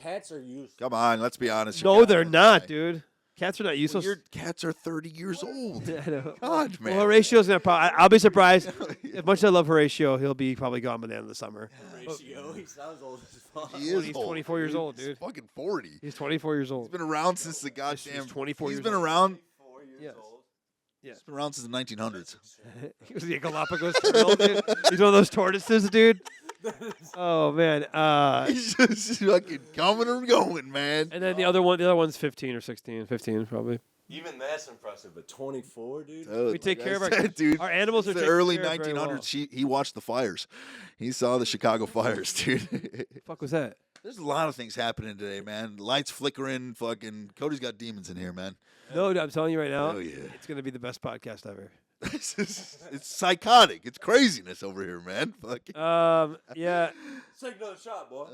Cats are useless. Come on, let's be honest. no, Your they're cats not, die. dude. Cats are not Well, useless. your cats are 30 years old. I know. God, man. Well, Horatio's gonna probably. I'll be surprised. As much as I love Horatio, he'll be probably gone by the end of the summer. Ratio. He sounds old as fuck. He is He's old, 24 years old, He's dude. fucking 40. He's 24 years He's old. been around since the goddamn. 24 He's years been old. around. 4 years Yes. old. Yeah. He's been around since the 1900s. He was the Galapagos turtle, dude. He's one of those tortoises, dude. Oh man. He's just fucking coming and going, man. And then the other one's 15 or 16, 15 probably. Even that's impressive, but 24, dude. Dude, We take like I care of our said, dude. our animals are It's the taken early care of very 1900s. well. He watched the fires. He saw the Chicago fires, dude. Fuck was that? There's a lot of things happening today, man. Lights flickering. Fucking Cody's got demons in here, man. No, dude, I'm telling you right now. Oh, yeah. It's gonna be the best podcast ever. It's psychotic. It's craziness over here, man. Fucking, Yeah. Let's take another shot, boy.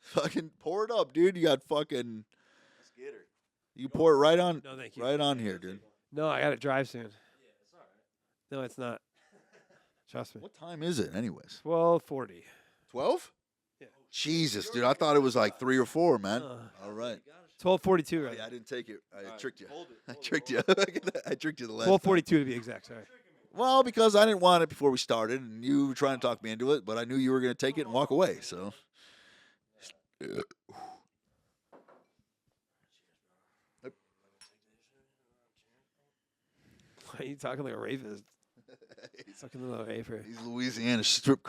fucking pour it up, dude. You got fucking. Let's get her. You pour it right on, No, thank you. right on here, dude. No, I gotta drive soon. Yeah, it's all right. No, it's not. Trust me. What time is it, anyways? 12:40. 12? Yeah. Jesus, dude. I thought it was like 3 or 4, man. Uh. All right. You got a 12:42. Oh, Right? yeah, I didn't take it. I Alright, tricked you. hold it, I hold it, tricked you. I tricked you the last 12:42 time. to be exact. Sorry. Well, because I didn't want it before we started, and you were trying to talk me into it, but I knew you were going to take it and walk away. So. Why are you talking like a rapist? Fucking little HEIFER. He's Louisiana shrimp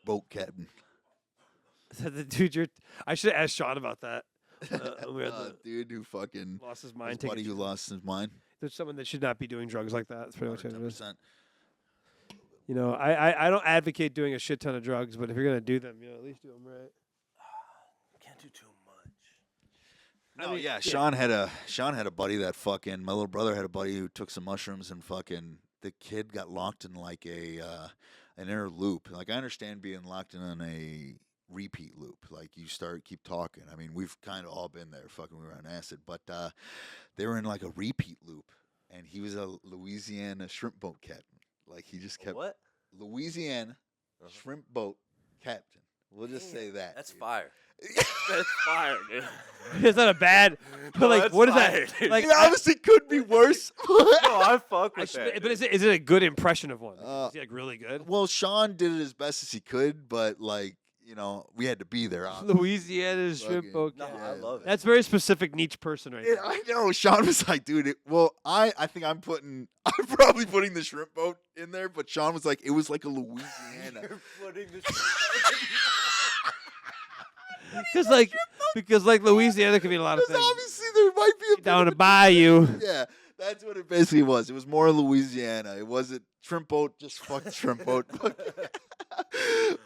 boat captain. Is that the dude I should have asked Sean about that. We had the Dude who fucking lost his his mind. buddy who lost his mind. There's someone that should not be doing drugs like that. That's pretty much what it is. 10%. You know, I don't advocate doing a shit ton of drugs, but if you're gonna do them, you know, at least do them right. Can't do too much. No, I mean, yeah, Sean had a buddy that fucking my little brother had a buddy who took some mushrooms and fucking the kid got locked in like an inner loop. Like I understand being locked in a repeat loop. Like you keep talking. I mean, we've kind of all been there. Fucking, we were on acid, but they were in like a repeat loop, and he was a Louisiana shrimp boat captain. Like he just kept What? Louisiana shrimp boat captain. We'll just say that. That's dude. fire. That's fire, dude. It's not a bad, but No, like, that's what is fire, that? dude. Like, It honestly could be worse. No, I fuck with that. but is it a good impression of one? Is he like really good? Well, Sean did it as best as he could, but like we had to be there. Louisiana shrimp Fucking- boat. No, captain. I love it. That's very specific niche person right there. I know. Sean was like, dude. I think I'm probably putting the shrimp boat in there, but Sean was like, it was like a Louisiana. You're putting this. Because like Louisiana could mean a lot of Because things. obviously there might be a bit Down of to bayou. Yeah, that's what it basically was. It was more Louisiana. It wasn't shrimp boat, just fuck shrimp boat.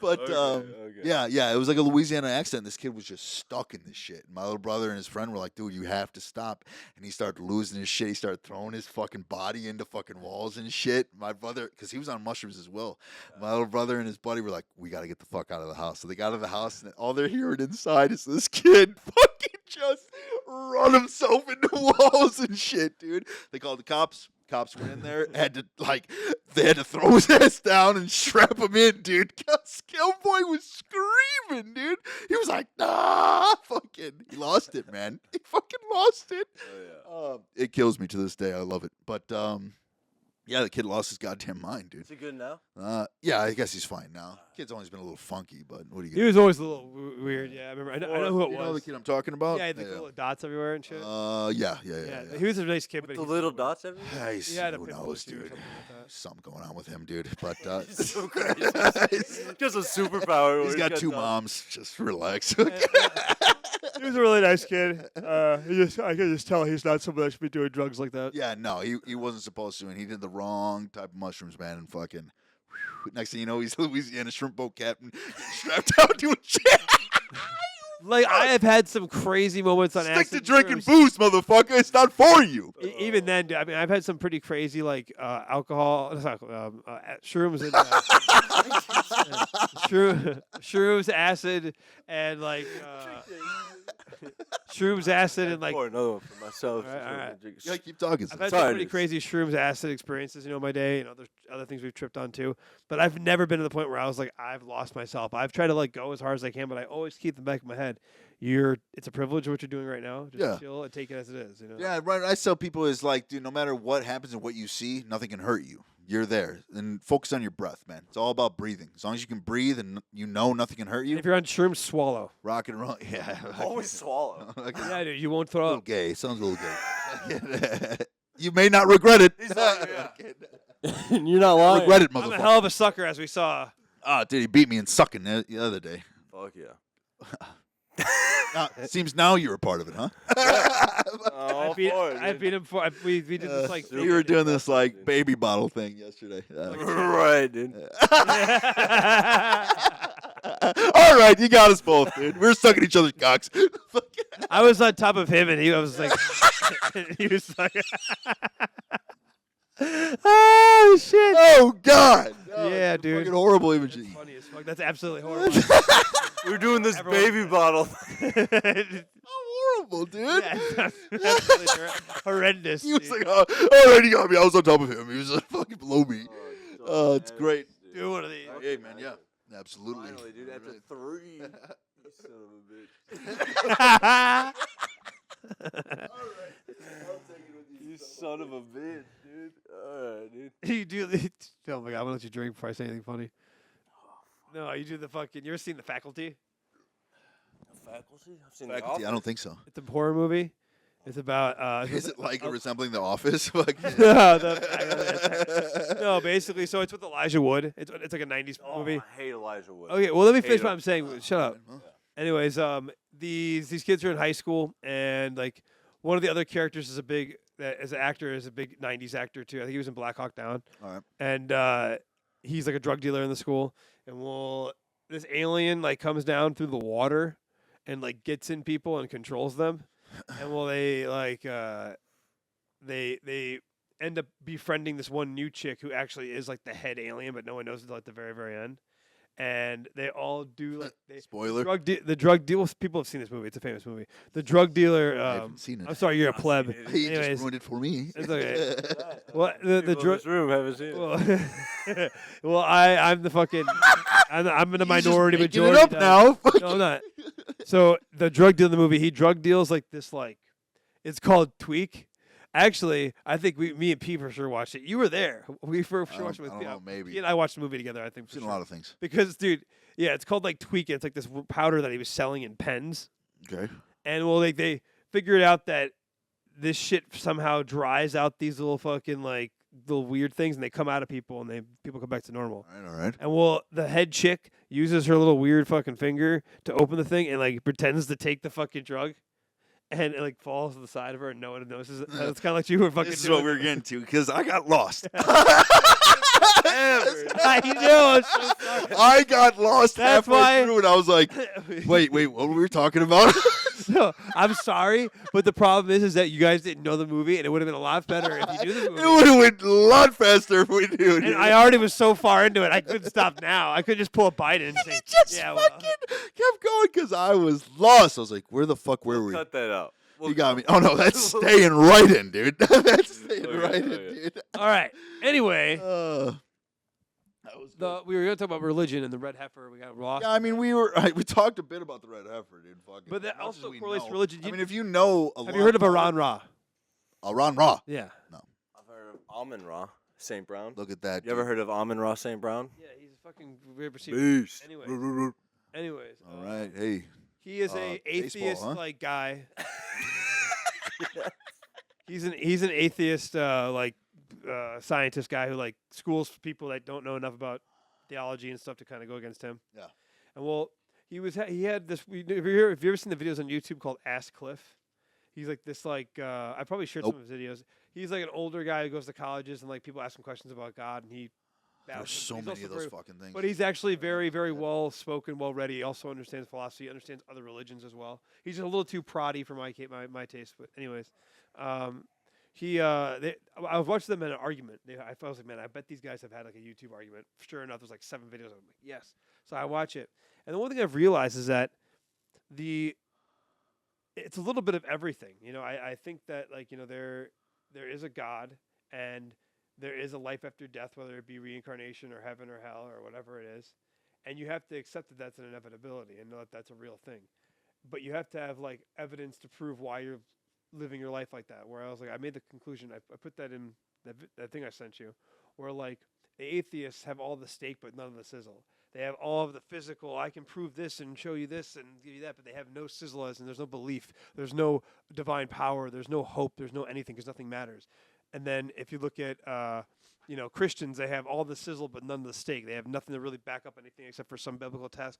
But Okay. yeah, it was like a Louisiana accent. This kid was just stuck in this shit. And my little brother and his friend were like, dude, you have to stop. And he started losing his shit. He started throwing his fucking body into fucking walls and shit. My brother, because he was on mushrooms as well. My little brother and his buddy were like, we got to get the fuck out of the house. So they got out of the house, and all they're hearing inside is this kid fucking just run himself into walls and shit, dude. They called the cops. Cops went in there, they had to throw his ass down and strap him in, dude. Cause KYBOI was screaming, dude. He was like, nah, fucking. He lost it, man. He fucking lost it. Oh, It kills me to this day. I love it. But yeah, the kid lost his goddamn mind, dude. Is he good now? Yeah, I guess he's fine now. Kid's always been a little funky, but what do you He was always a little weird. Yeah, I remember. I know who it You know the was. kid I'm talking about? Yeah, he had the little dots everywhere and shit. Yeah. He was a nice kid, With but the little dots everywhere? Nice. he had a Who pit bull knows, too or dude? something like that. Something going on with him, dude. But He's so crazy. Just a superpower. where he's got two dots. moms. Just relax. He was a really nice kid. I could just tell he's not someone that should be doing drugs like that. Yeah, no, he wasn't supposed to, and he did the wrong type of mushrooms, man, and fucking. Next thing you know, he's Louisiana shrimp boat captain, getting strapped out doing shit. Like I have had some crazy moments on Stick acid. to drinking shrooms. booze, motherfucker. It's not for you. Even then, dude, I mean, I've had some pretty crazy like alcohol, shrooms and shrooms, acid, and like shrooms, acid, and like Pour another one for myself. All right. Yeah, keep talking. I've had Sorry, some pretty dude. crazy shrooms, acid experiences, in my day, and other things we've tripped on too. But I've never been to the point where I was like, I've lost myself. I've tried to like go as hard as I can, but I always keep in the back of my head, it's a privilege what you're doing right now. Just Yeah. chill and take it as it is. Yeah, right. I tell people is like, dude, no matter what happens and what you see, nothing can hurt you. You're there, and focus on your breath, man. It's all about breathing. As long as you can breathe and nothing can hurt And you, if you're on shrooms, swallow. rock and roll. Yeah, Always swallow. Yeah, dude, you won't a throw little up. gay. Sounds a little gay. You may not regret it. He's like, You're not lying. Regret it, I'm a motherfucker. hell of a sucker, as we saw. Ah, dude, he beat me in sucking the other day. Fuck yeah. Seems now you're a part of it, huh? All I beat, for it, I dude. beat him for. We did this like. we were doing this like baby bottle thing yesterday. Right, dude. All right, you got us both, dude. We're sucking each other's cocks. I was on top of him, and he was like, he was like, oh shit. Oh God! Yeah, dude. Fucking horrible imagery. That's funny as fuck. That's absolutely horrible. We're doing this Everyone- baby bottle. How horrible, dude. Yeah, that's absolutely horrendous. He was dude. like, oh, all right, he got me. I was on top of him. He was fucking below me. Oh, it's great. Do one of these. Hey, man, yeah, absolutely. Finally, dude, after 3. You son of a bitch. You son of a bitch, dude. All right, dude. You do. Oh my god! I'm gonna let you drink before I say anything funny. No, you do the fucking. You ever seen The Faculty? The Faculty? I've seen Faculty, I don't think so. It's a horror movie. It's about. Is it like resembling The Office? Like- No, basically, so it's with Elijah Wood. It's like a '90s movie. I hate Elijah Wood. Okay, well, let me finish Hate what him. I'm saying. Shut up. Anyways, these kids are in high school, and like one of the other characters is as an actor is a big '90s actor too. I think he was in Black Hawk Down. All right. And he's like a drug dealer in the school, and this alien like comes down through the water, and like gets in people and controls them, and they end up befriending this one new chick who actually is like the head alien, but no one knows until at the very very end. And they all do like Spoiler. the drug deal. People have seen this movie. It's a famous movie. The drug dealer. I haven't seen it. I'm sorry, you're a pleb. He Anyways, just ruined it for me. it's okay. Well, the drug. This room haven't seen it. Well, I'm the fucking. I'm in the He's just minority making majority. it up now. No, I'm not. So the drug deal in the movie, he drug deals like this. Like, it's called Tweak. Actually, I think me and P for sure watched it. You were there. We for sure watched it with I don't know, maybe. P and I watched the movie together. I think. I've seen a lot of things. Because, dude, yeah, it's called like Tweak. It's like this powder that he was selling in pens. Okay. And well, they figured out that this shit somehow dries out these little fucking like little weird things, and they come out of people, and people come back to normal. All right. And well, the head chick uses her little weird fucking finger to open the thing, and like pretends to take the fucking drug, and it like falls to the side of her, and no one notices it. It's kind of like you were fucking. This is doing what we were getting to because I got lost. I know. I'm so sorry. I got lost That's halfway why- through, and I was like, wait, what were we talking about? So I'm sorry, but the problem is that you guys didn't know the movie, and it would have been a lot better if you knew the movie. It would have went a lot faster if we knew. And I already was so far into it, I couldn't stop now. I could just pull a Biden and say, just yeah, fucking kept going because I was lost. I was like, where the fuck were we? Cut that out. You got me. Oh, no, that's staying right in, dude. That's staying right in, dude. All right. Anyway, That was we were going to talk about religion and the redHeifer. We got lost. Yeah, I mean, we talked a bit about the redHeifer, dude. Fucking, But that as much also as we correlates to know. religion. I mean, if you know a lot. Have you heard of Iran Ra? Iran Ra. Yeah. I've heard of Amon Ra St. Brown. Look at that. You ever heard of Amon Ra St. Brown? Yeah, he's a fucking weird perceived. Beast. Anyways. All right. Hey. He is a baseball, atheist huh? like guy. He's an atheist scientist guy who like schools people that don't know enough about theology and stuff to kind of go against him. Yeah. And well, he had this. Have you ever seen the videos on YouTube called Ask Cliff? He's like this I probably shared some of his videos. He's like an older guy who goes to colleges and like people ask him questions about God, and he. There's so he's many also of those very- fucking things. But he's actually very, very well spoken, well read. He also understands philosophy, understands other religions as well. He's just a little too proddy for my taste. But anyways, I was watching them in an argument. I was like, man, I bet these guys have had like a YouTube argument. Sure enough, there's like 7 videos. I'm like, yes. So I watch it, and the one thing I've realized is that it's a little bit of everything. You know, I think that like there is a God and there is a life after death, whether it be reincarnation or heaven or hell or whatever it is. And you have to accept that that's an inevitability and know that that's a real thing. But you have to have like evidence to prove why you're living your life like that. Where I was like, I made the conclusion, I put that in that thing I sent you, where like the atheists have all the steak but none of the sizzle. They have all of the physical, I can prove this and show you this and give you that, but they have no sizzle as in there's no belief. There's no divine power. There's no hope. There's no anything because nothing matters. And then if you look at, Christians, they have all the sizzle but none of the steak. They have nothing to really back up anything except for some biblical texts,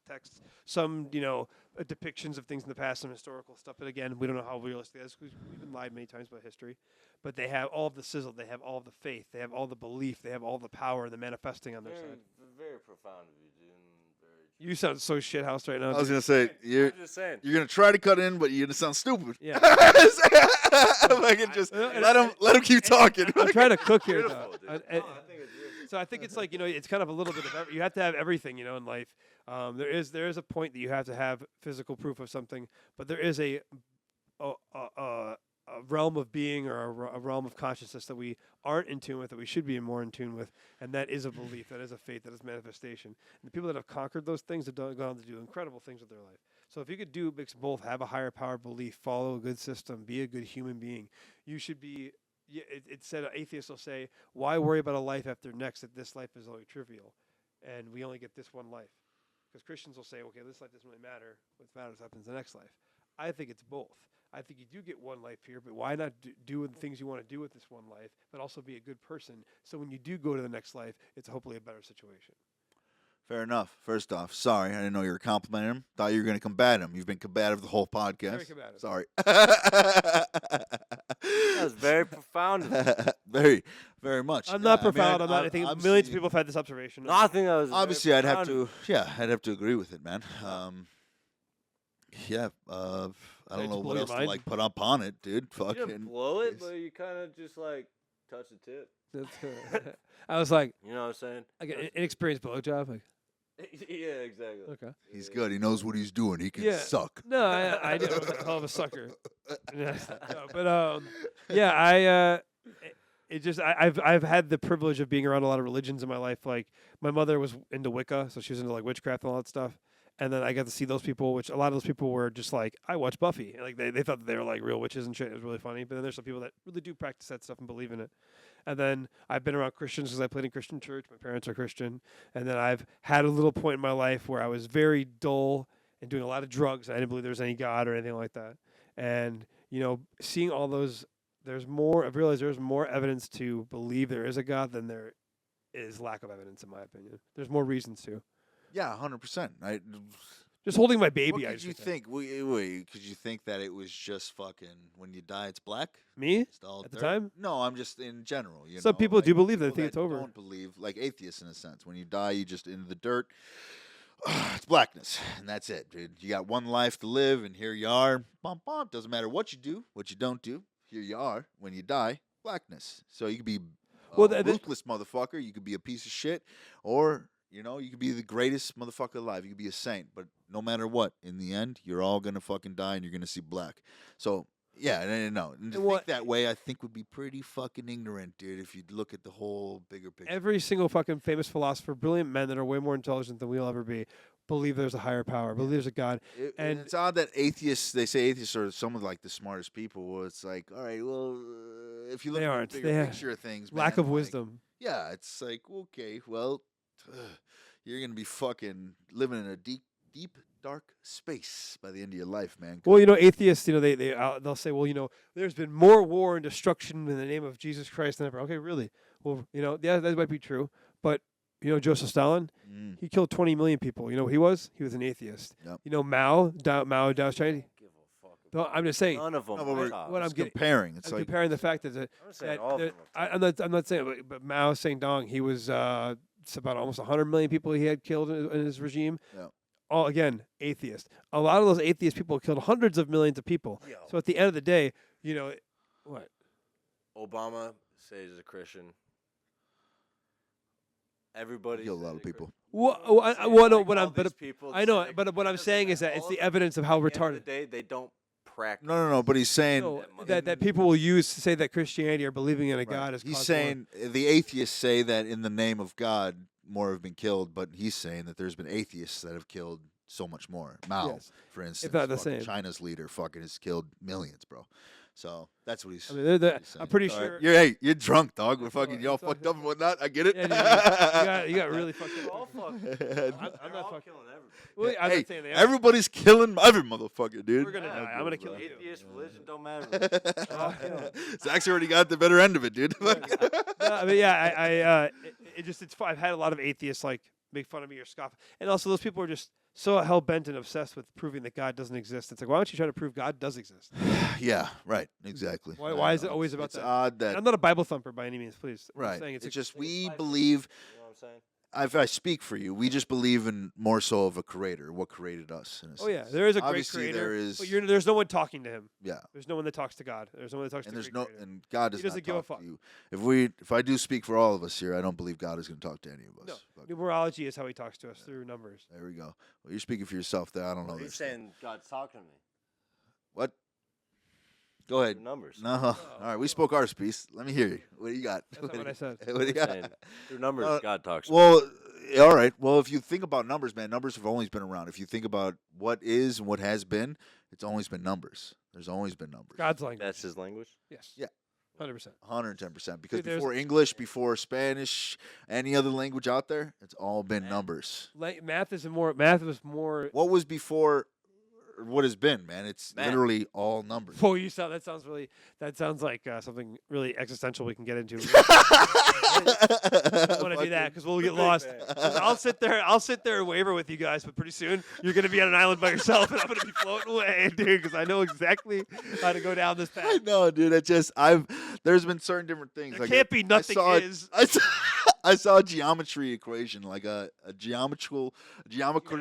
some, depictions of things in the past, some historical stuff. But again, we don't know how realistic that is. We've been lied many times about history. But they have all of the sizzle. They have all of the faith. They have all the belief. They have all the power and the manifesting on their side. Very profound of you, dude. You sound so shithoused right now. I was dude. gonna say I'm just saying. you're gonna try to cut in, but you're gonna sound stupid. Yeah. Fucking just let him keep talking. I'm trying to cook here. Beautiful, though. dude. I think it's beautiful. So I think it's like it's kind of a little bit of you have to have everything in life. There is a point that you have to have physical proof of something, but there is a realm of being or a realm of consciousness that we aren't in tune with, that we should be more in tune with, and that is a belief, that is a faith, that is manifestation. And the people that have conquered those things have gone on to do incredible things with their life. So if you could do mix both, have a higher power belief, follow a good system, be a good human being, you should be. Yeah, it said atheists will say, "Why worry about a life after next? That this life is only trivial, and we only get this one life." Because Christians will say, "Okay, this life doesn't really matter. What matters happens in the next life." I think it's both. I think you do get one life here, but why not do the things you want to do with this one life, but also be a good person? So when you do go to the next life, it's hopefully a better situation. Fair enough. First off, sorry, I didn't know you were complimenting him. Thought you were going to combat him. You've been combative the whole podcast. Very combative. Sorry. That was very profound. Very, very much. I'm not Yeah, I mean, profound. I'm not. I think millions of obviously- people have had this observation. No, I think that was Obviously, very I'd have profound. to. Yeah, I'd have to agree with it, man. Yeah. I Did I don't just know blow what your else to mind? like put up on it, dude. You didn't Fucking. blow it, but you kind of just like touch the tip. I was like, You know what I'm saying? like an inexperienced blowjob. Like, Yeah, exactly. okay. He's good. He knows what he's doing. He can Yeah. suck. No, I do. I'm a hell of a sucker. No, but yeah, I've had the privilege of being around a lot of religions in my life. Like my mother was into Wicca, so she was into like witchcraft and all that stuff. And then I got to see those people, which a lot of those people were just like, I watch Buffy. And, like they thought that they were like real witches and shit. It was really funny. But then there's some people that really do practice that stuff and believe in it. And then I've been around Christians because I played in Christian church. My parents are Christian. And then I've had a little point in my life where I was very dull and doing a lot of drugs. I didn't believe there was any God or anything like that. And, you know, seeing all those, I've realized there's more evidence to believe there is a God than there is lack of evidence, in my opinion. There's more reasons to. Yeah, 100%. Just holding my baby. What I could you just think? Wait, could you think that it was just fucking when you die, it's black? Me? It's all At the dirt? time? No, I'm just in general. You Some know, people like, do believe that. They people think it's over. Don't believe, like atheists in a sense. When you die, you just into the dirt. It's blackness, and that's it, dude. You got one life to live, and here you are. Bump, bump. Doesn't matter what you do, what you don't do. Here you are. When you die, blackness. So you could be a ruthless motherfucker. You could be a piece of shit, or you know, you could be the greatest motherfucker alive. You could be a saint, but no matter what, in the end, you're all gonna fucking die, and you're gonna see black. So yeah, no. And to think that way, I think would be pretty fucking ignorant, dude. If you look at the whole bigger picture. Every single fucking famous philosopher, brilliant men that are way more intelligent than we'll ever be, believe there's a higher power, believe there's a God. And it's odd that atheists, they say atheists are some of like the smartest people. Well, it's like, all right, well, if you look They at aren't. the They bigger have picture of things, lack man, of like, wisdom. Yeah, it's like, okay, well, you're going to be fucking living in a deep, dark space by the end of your life, man. Well, you know, atheists, you know, they'll say, well, you know, there's been more war and destruction in the name of Jesus Christ than ever. Okay, really? Well, you know, yeah, that might be true. But, you know, Joseph Stalin, he killed 20 million people. You know who he was? He was an atheist. Yep. You know, Mao Dao's Chinese. No, I'm just saying. None of them. No, but What I'm getting, comparing. It's I'm like comparing the fact that, I'm saying all of them. I'm not saying, but Mao Zedong, he was it's about almost 100 million people he had killed in his regime. Yeah. All again, atheist. A lot of those atheist people killed hundreds of millions of people. Yo. So at the end of the day, you know, what? Obama says he's a Christian. Everybody. kill a says lot of he's a people. Well, Christian. well, no, Like what all I'm, but these people I know, say- but what I'm doesn't saying matter. is that it's All the of evidence of how At the end retarded. of the day, they don't practice. No, but he's saying No, that that people will use to say that Christianity or believing in a God is. he's caused saying the atheists say that in the name of God more have been killed, but he's saying that there's been atheists that have killed so much more. Mao, Yes. for instance, not the fucking same. China's leader fucking has killed millions, bro. So that's what he's. I mean, he's I'm saying. pretty All right. sure. You're drunk, dog. We're That's all fucking right, y'all that's all fucked up and whatnot. I get it. Yeah, you got really fucked They're all up. fucking. I'm They're not all fucking. killing everybody. Well, I'm Hey, not saying they are. everybody's killing every motherfucker, dude. We're gonna Yeah, die. I'm gonna kill you. Atheist, religion, don't matter. They're all killing. Zach's already got the better end of it, dude. No, I mean, yeah, I've had a lot of atheists like make fun of me or scoff, and also those people are just so hell bent and obsessed with proving that God doesn't exist. It's like, why don't you try to prove God does exist? Yeah, right. Exactly. Why I is it know. always about it's that? odd And that I'm not a Bible thumper by any means, please. I'm right. saying It's a- just it's we life. believe. You know what I'm saying? If I speak for you, we just believe in more so of a creator, what created us. In a Oh yeah, sense. there is a great Obviously, creator, there is. but there's no one talking to him. Yeah, There's no one that talks to God. There's no one that talks and to the there's great no, creator. and God does He doesn't not give a talk fuck. to you. If I do speak for all of us here, I don't believe God is going to talk to any of us. No, Fuck. numerology is how he talks to us through numbers. There we go. Well, you're speaking for yourself there. I don't know He's this. saying God's talking to me. What? Go ahead. Through numbers. No. All right, we spoke our piece. Let me hear you. What do you got? That's not what I said. What do you I'm got? saying through numbers, God talks to me. Well, All right. Well, if you think about numbers, man, numbers have always been around. If you think about what is and what has been, it's always been numbers. There's always been numbers. God's language. That's his language. Yes. Yeah. 100%. 110%. Because Dude, there's- before English, before Spanish, any other language out there, it's all been numbers. Math was more. What was before? What has been, man? It's Math. literally all numbers. Oh, you saw that sounds like something really existential we can get into. I want to do that because we'll get lost. 'Cause I'll sit there and waver with you guys, but pretty soon you're gonna be on an island by yourself, and I'm gonna be floating away, dude, because I know exactly how to go down this path. I know, dude. There's been certain different things. There can't be nothing is. I saw a geometry equation, like a geometrical. Geometrical.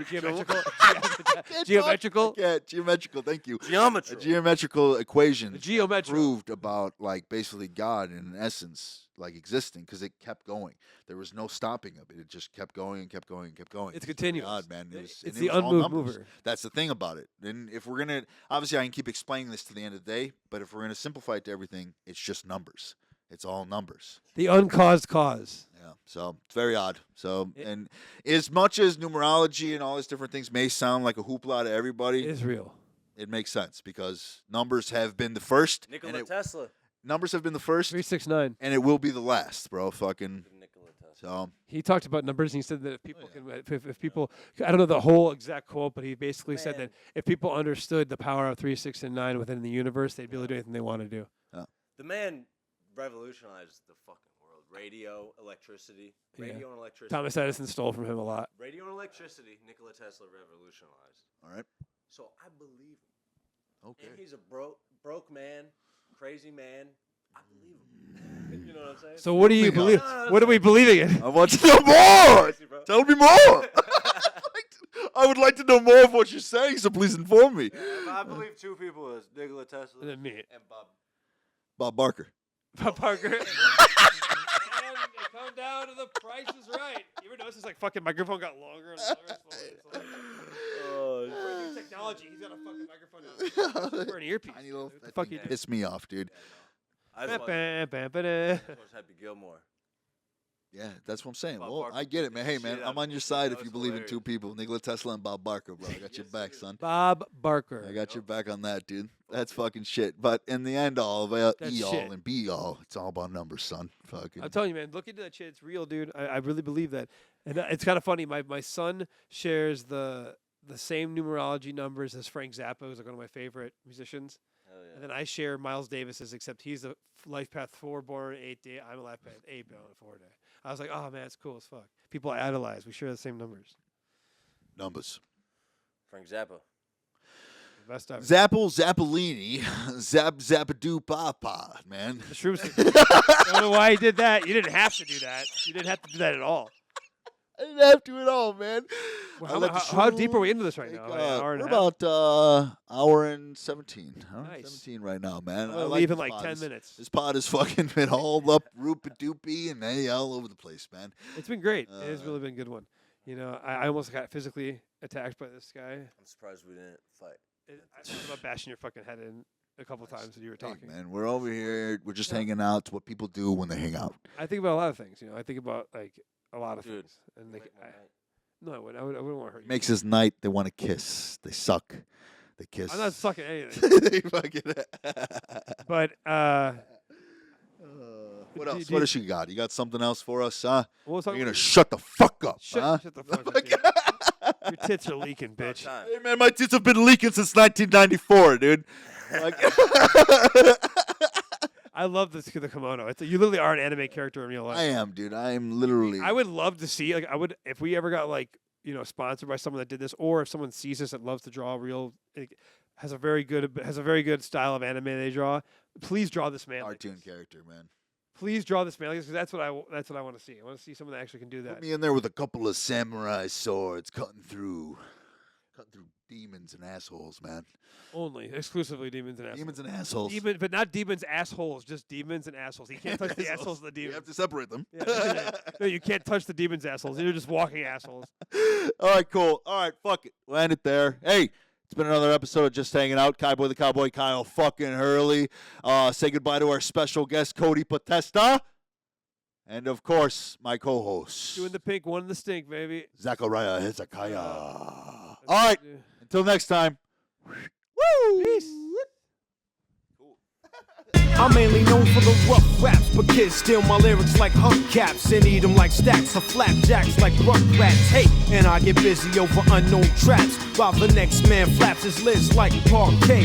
Geometrical. Yeah, geometrical. Thank you. Geometry. A geometrical equation. The geometry. Proved about like basically God in essence, like existing, because it kept going. There was no stopping of it. It just kept going and kept going and kept going. It's continuous. God, man. It's and the was all unmoved numbers. mover. That's the thing about it. And if we're gonna, obviously, I can keep explaining this to the end of the day, but if we're gonna simplify it to everything, it's just numbers. It's all numbers. The uncaused cause. Yeah, so it's very odd. So, and as much as numerology and all these different things may sound like a hoopla to everybody, It is real. it makes sense because numbers have been the first. Nikola Tesla. Numbers have been the first, 369. and it will be the last, bro. Fucking. Nikola Tesla. So, He talked about numbers, and he said that if people if people, I don't know the whole exact quote, but he basically said that if people understood the power of 3, 6, and 9 within the universe, they'd be able to do anything they want to do. The man revolutionized the fucking world. Radio, electricity. Yeah. Radio and electricity. Thomas Edison stole from him a lot. Radio and electricity, Nikola Tesla revolutionized. all right. So I believe him. Okay. And he's a broke man, crazy man. I believe him. You know what I'm saying? So what do you believe? What are we believing in? I want to know more. Crazy, bro. Tell me more. I would like to know more of what you're saying, so please inform me. I believe two people is Nikola Tesla And then me. and Bob Barker. Bob Parker. And it come down to the Price is Right. You ever notice his like fucking microphone got longer and longer? It's like, new technology. He's got a fucking microphone now. We're an earpiece. Tiny little. What the fuck you Piss me off, dude. I just watched Happy Gilmore. Yeah, that's what I'm saying. Bob Well, Barker I get it, man. Hey, beat the man, shit I'm out on of your him. side That if you was believe in hilarious. two people, Nikola Tesla and Bob Barker, bro. I got your back, son. Bob Barker. I got your back on that, dude. That's fucking shit. But in the end, all of That's E all shit. and be all, it's all about numbers, son. Fucking. I'm telling you, man, look into that shit. It's real, dude. I really believe that. And it's kind of funny. My son shares the same numerology numbers as Frank Zappa, who's like one of my favorite musicians. Hell yeah. And then I share Miles Davis's, except he's a life path 4 born 8 day. I'm a life path 8 born 4 day. I was like, oh man, it's cool as fuck. People I idolize. We share the same numbers. Numbers. Frank Zappa. The best ever. Zappellini, Zappadoo Papa, man. The shrooms. I don't know why he did that. You didn't have to do that. You didn't have to do that at all. I didn't have to at all, man. Well, I let the how deep are we shrooms into this right take, now? Like an hour and we're a half? about hour and 17. Hour and Nice. 17 right now, man. I'm I gonna like leave in this like pod. 10 This- minutes. This pod has fucking been all up, roop-a-doopy, and hey, all over the place, man. It's been great. It has Uh, really been a good one. You know, I almost got physically attacked by this guy. I'm surprised we didn't fight. I thought about bashing your fucking head in a couple times when you were Hey, talking. man, we're over here. We're just hanging out. It's what people do when they hang out. I think about a lot of things. You know, I think about like a lot of Dude, things. And like, Make my night. no, I wouldn't want to hurt you. Makes his night. They want to kiss. They suck. They kiss. I'm not sucking anything. They fucking. But What do- else? do What you- else you got? You got something else for us, huh? we'll talk You're gonna about- shut the fuck up, huh? shut the fuck up. dude. Your tits are leaking, bitch. Time. Hey man, my tits have been leaking since 1994, dude. Like, I love the kimono. You literally are an anime character in real life. I am, dude. I am literally. I would love to see, like, if we ever got like, you know, sponsored by someone that did this, or if someone sees this that loves to draw real, has a very good style of anime they draw. Please draw this man. Like cartoon this. character, man. Please draw this man, because that's what I want to see. I want to see someone that actually can do that. Put me in there with a couple of samurai swords cutting through demons and assholes, man. Only exclusively demons and assholes. Demons and assholes. But not demons assholes, just demons and assholes. You can't touch the assholes of the You demons. have to separate them. Yeah. No, you can't touch the demons assholes. You're just walking assholes. All right, cool. All right, fuck it. We'll end it there. Hey, it's been another episode of Just Hanging Out. KYBOI the Cowboy, Kyle fucking Hurley. Say goodbye to our special guest, Cody Potesta. And, of course, my co-host, Two in the pink, one in the stink, baby. Zachariah Hezekiah. All right. Until next time. Woo! Peace. I'm mainly known for the rough raps, but kids steal my lyrics like hubcaps and eat them like stacks of flapjacks like rugrats. Hey, and I get busy over unknown traps while the next man flaps his lids like parquet.